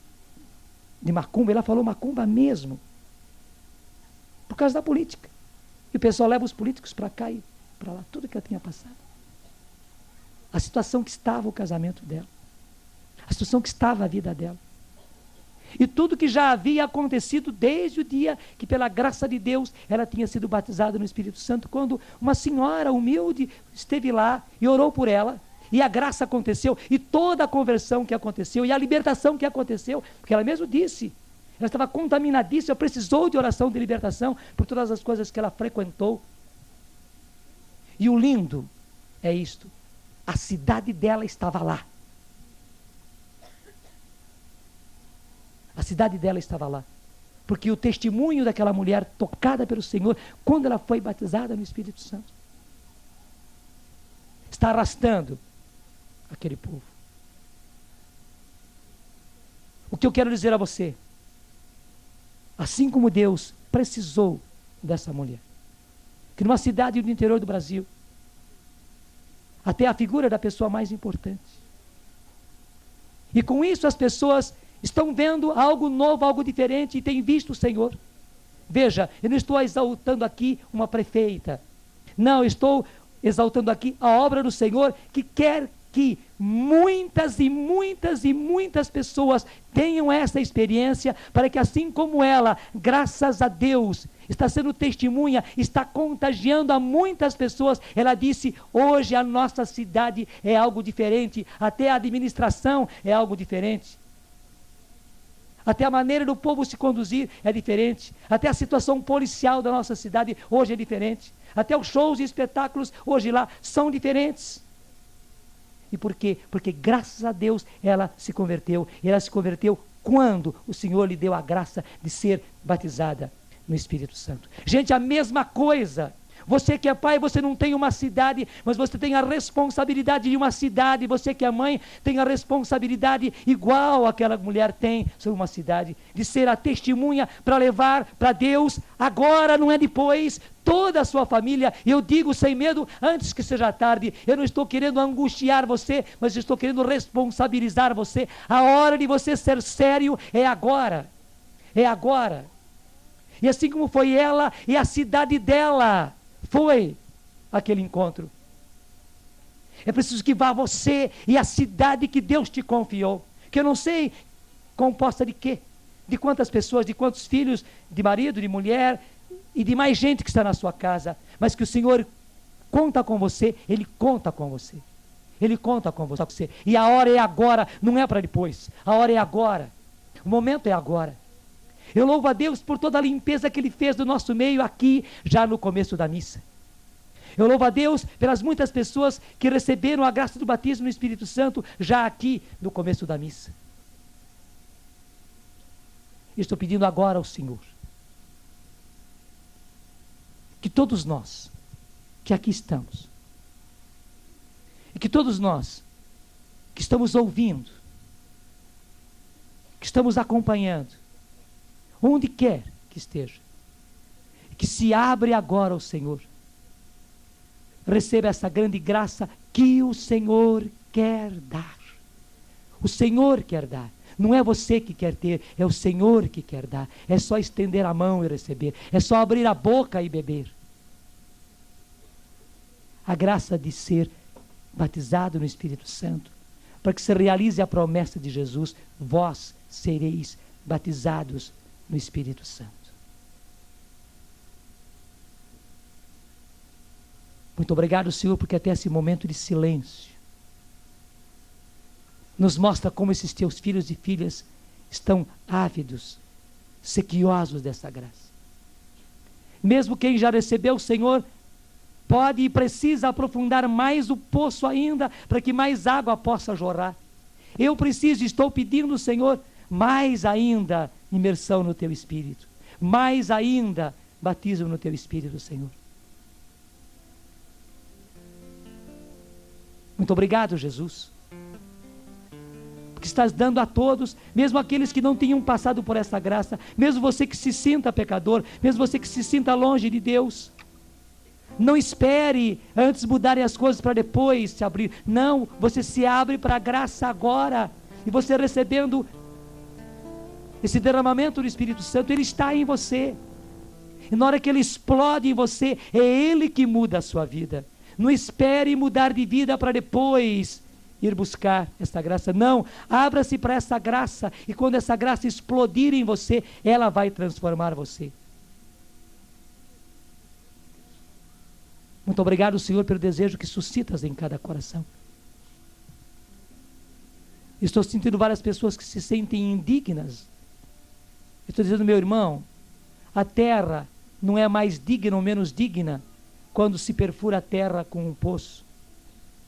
macumba. Ela falou macumba mesmo, por causa da política. E o pessoal leva os políticos para cá e para lá, tudo que ela tinha passado. A situação que estava o casamento dela, a situação que estava a vida dela. E tudo que já havia acontecido desde o dia que, pela graça de Deus, ela tinha sido batizada no Espírito Santo, quando uma senhora humilde esteve lá e orou por ela, e a graça aconteceu, e toda a conversão que aconteceu, e a libertação que aconteceu, porque ela mesmo disse, ela estava contaminadíssima, precisou de oração de libertação, por todas as coisas que ela frequentou. E o lindo é isto, a cidade dela estava lá. A cidade dela estava lá. Porque o testemunho daquela mulher tocada pelo Senhor, quando ela foi batizada no Espírito Santo, está arrastando aquele povo. O que eu quero dizer a você, assim como Deus precisou dessa mulher, que numa cidade do interior do Brasil, até a figura da pessoa mais importante. E com isso as pessoas estão vendo algo novo, algo diferente, e têm visto o Senhor. Veja, eu não estou exaltando aqui uma prefeita. Não, estou exaltando aqui a obra do Senhor, que quer que muitas e muitas e muitas pessoas tenham essa experiência, para que assim como ela, graças a Deus, está sendo testemunha, está contagiando a muitas pessoas. Ela disse, hoje a nossa cidade é algo diferente, até a administração é algo diferente. Até a maneira do povo se conduzir é diferente. Até a situação policial da nossa cidade hoje é diferente. Até os shows e espetáculos hoje lá são diferentes. E por quê? Porque graças a Deus ela se converteu. E ela se converteu quando o Senhor lhe deu a graça de ser batizada no Espírito Santo. Gente, a mesma coisa. Você que é pai, você não tem uma cidade, mas você tem a responsabilidade de uma cidade. Você que é mãe, tem a responsabilidade igual aquela mulher tem sobre uma cidade, de ser a testemunha para levar para Deus, agora, não é depois, toda a sua família. E eu digo sem medo, antes que seja tarde, eu não estou querendo angustiar você, mas estou querendo responsabilizar você. A hora de você ser sério é agora. É agora. E assim como foi ela e a cidade dela, foi aquele encontro. É preciso que vá você e a cidade que Deus te confiou, que eu não sei composta de quê, de quantas pessoas, de quantos filhos, de marido, de mulher e de mais gente que está na sua casa, mas que o Senhor conta com você. Ele conta com você. Ele conta com você. E a hora é agora, não é para depois. A hora é agora. O momento é agora. Eu louvo a Deus por toda a limpeza que Ele fez do nosso meio aqui, já no começo da missa. Eu louvo a Deus pelas muitas pessoas que receberam a graça do batismo no Espírito Santo, já aqui no começo da missa. Estou pedindo agora ao Senhor, que todos nós, que aqui estamos, e que todos nós, que estamos ouvindo, que estamos acompanhando, onde quer que esteja, que se abre agora ao Senhor, receba essa grande graça que o Senhor quer dar. O Senhor quer dar. Não é você que quer ter, é o Senhor que quer dar. É só estender a mão e receber. É só abrir a boca e beber. A graça de ser batizado no Espírito Santo, para que se realize a promessa de Jesus: vós sereis batizados no Espírito Santo. Muito obrigado, Senhor, porque até esse momento de silêncio nos mostra como esses teus filhos e filhas estão ávidos, sequiosos dessa graça. Mesmo quem já recebeu o Senhor, pode e precisa aprofundar mais o poço ainda, para que mais água possa jorrar. Eu preciso, estou pedindo, Senhor, mais ainda imersão no Teu Espírito. Mais ainda batismo no Teu Espírito, Senhor. Muito obrigado, Jesus. Porque estás dando a todos, mesmo aqueles que não tenham passado por essa graça, mesmo você que se sinta pecador, mesmo você que se sinta longe de Deus. Não espere antes mudarem as coisas para depois se abrir. Não, você se abre para a graça agora. E você recebendo esse derramamento do Espírito Santo, ele está em você. E na hora que ele explode em você, é ele que muda a sua vida. Não espere mudar de vida para depois ir buscar essa graça. Não, abra-se para essa graça. E quando essa graça explodir em você, ela vai transformar você. Muito obrigado, Senhor, pelo desejo que suscitas em cada coração. Estou sentindo várias pessoas que se sentem indignas. Estou dizendo, meu irmão, a terra não é mais digna ou menos digna quando se perfura a terra com um poço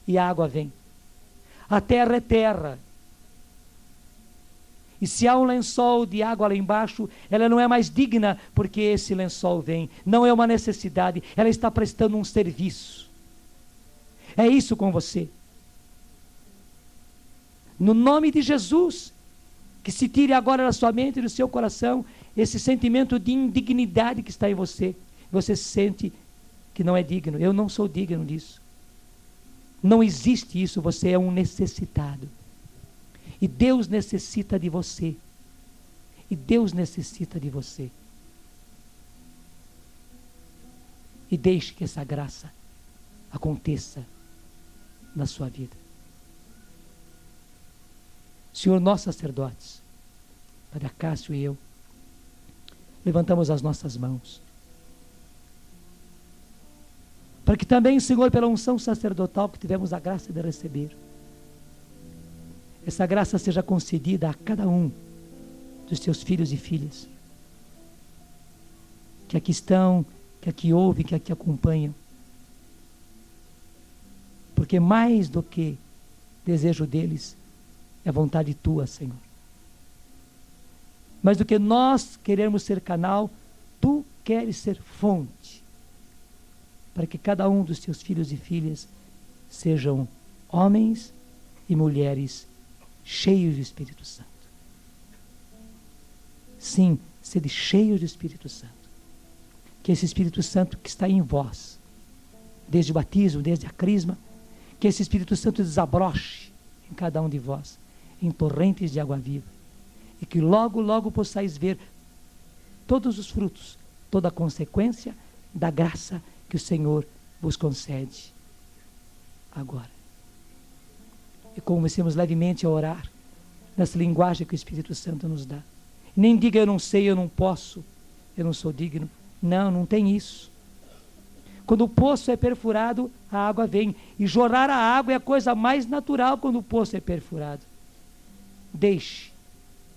e a água vem. A terra é terra. E se há um lençol de água lá embaixo, ela não é mais digna porque esse lençol vem. Não é uma necessidade, ela está prestando um serviço. É isso com você. No nome de Jesus, que se tire agora da sua mente e do seu coração esse sentimento de indignidade que está em você. Você sente que não é digno. Eu não sou digno disso. Não existe isso, você é um necessitado. E Deus necessita de você. E Deus necessita de você. E deixe que essa graça aconteça na sua vida. Senhor, nós sacerdotes, Padre Cássio e eu, levantamos as nossas mãos. Para que também, Senhor, pela unção sacerdotal que tivemos a graça de receber, essa graça seja concedida a cada um dos teus filhos e filhas, que aqui estão, que aqui ouvem, que aqui acompanham. Porque mais do que desejo deles, é vontade tua, Senhor. Mais do que nós queremos ser canal, tu queres ser fonte, para que cada um dos teus filhos e filhas sejam homens e mulheres cheios do Espírito Santo. Sim, sede cheios do Espírito Santo. Que esse Espírito Santo que está em vós, desde o batismo, desde a crisma, que esse Espírito Santo desabroche em cada um de vós, em torrentes de água viva, e que logo, logo possais ver todos os frutos, toda a consequência da graça que o Senhor vos concede agora. E comecemos levemente a orar nessa linguagem que o Espírito Santo nos dá. Nem diga eu não sei, eu não posso, eu não sou digno. Não, não tem isso. Quando o poço é perfurado, a água vem. E jorrar a água é a coisa mais natural quando o poço é perfurado. Deixe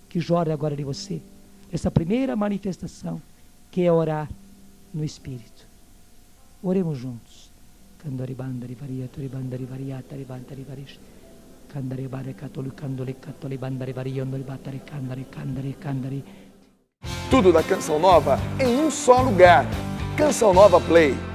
que jorre agora de você essa primeira manifestação, que é orar no Espírito. Oremos juntos. Candori bandari variatori bandari variatari bandari varish. Candari bare catoli candoli catoli bandari variondoli batari candari candari candari. Tudo da Canção Nova em um só lugar. Canção Nova Play.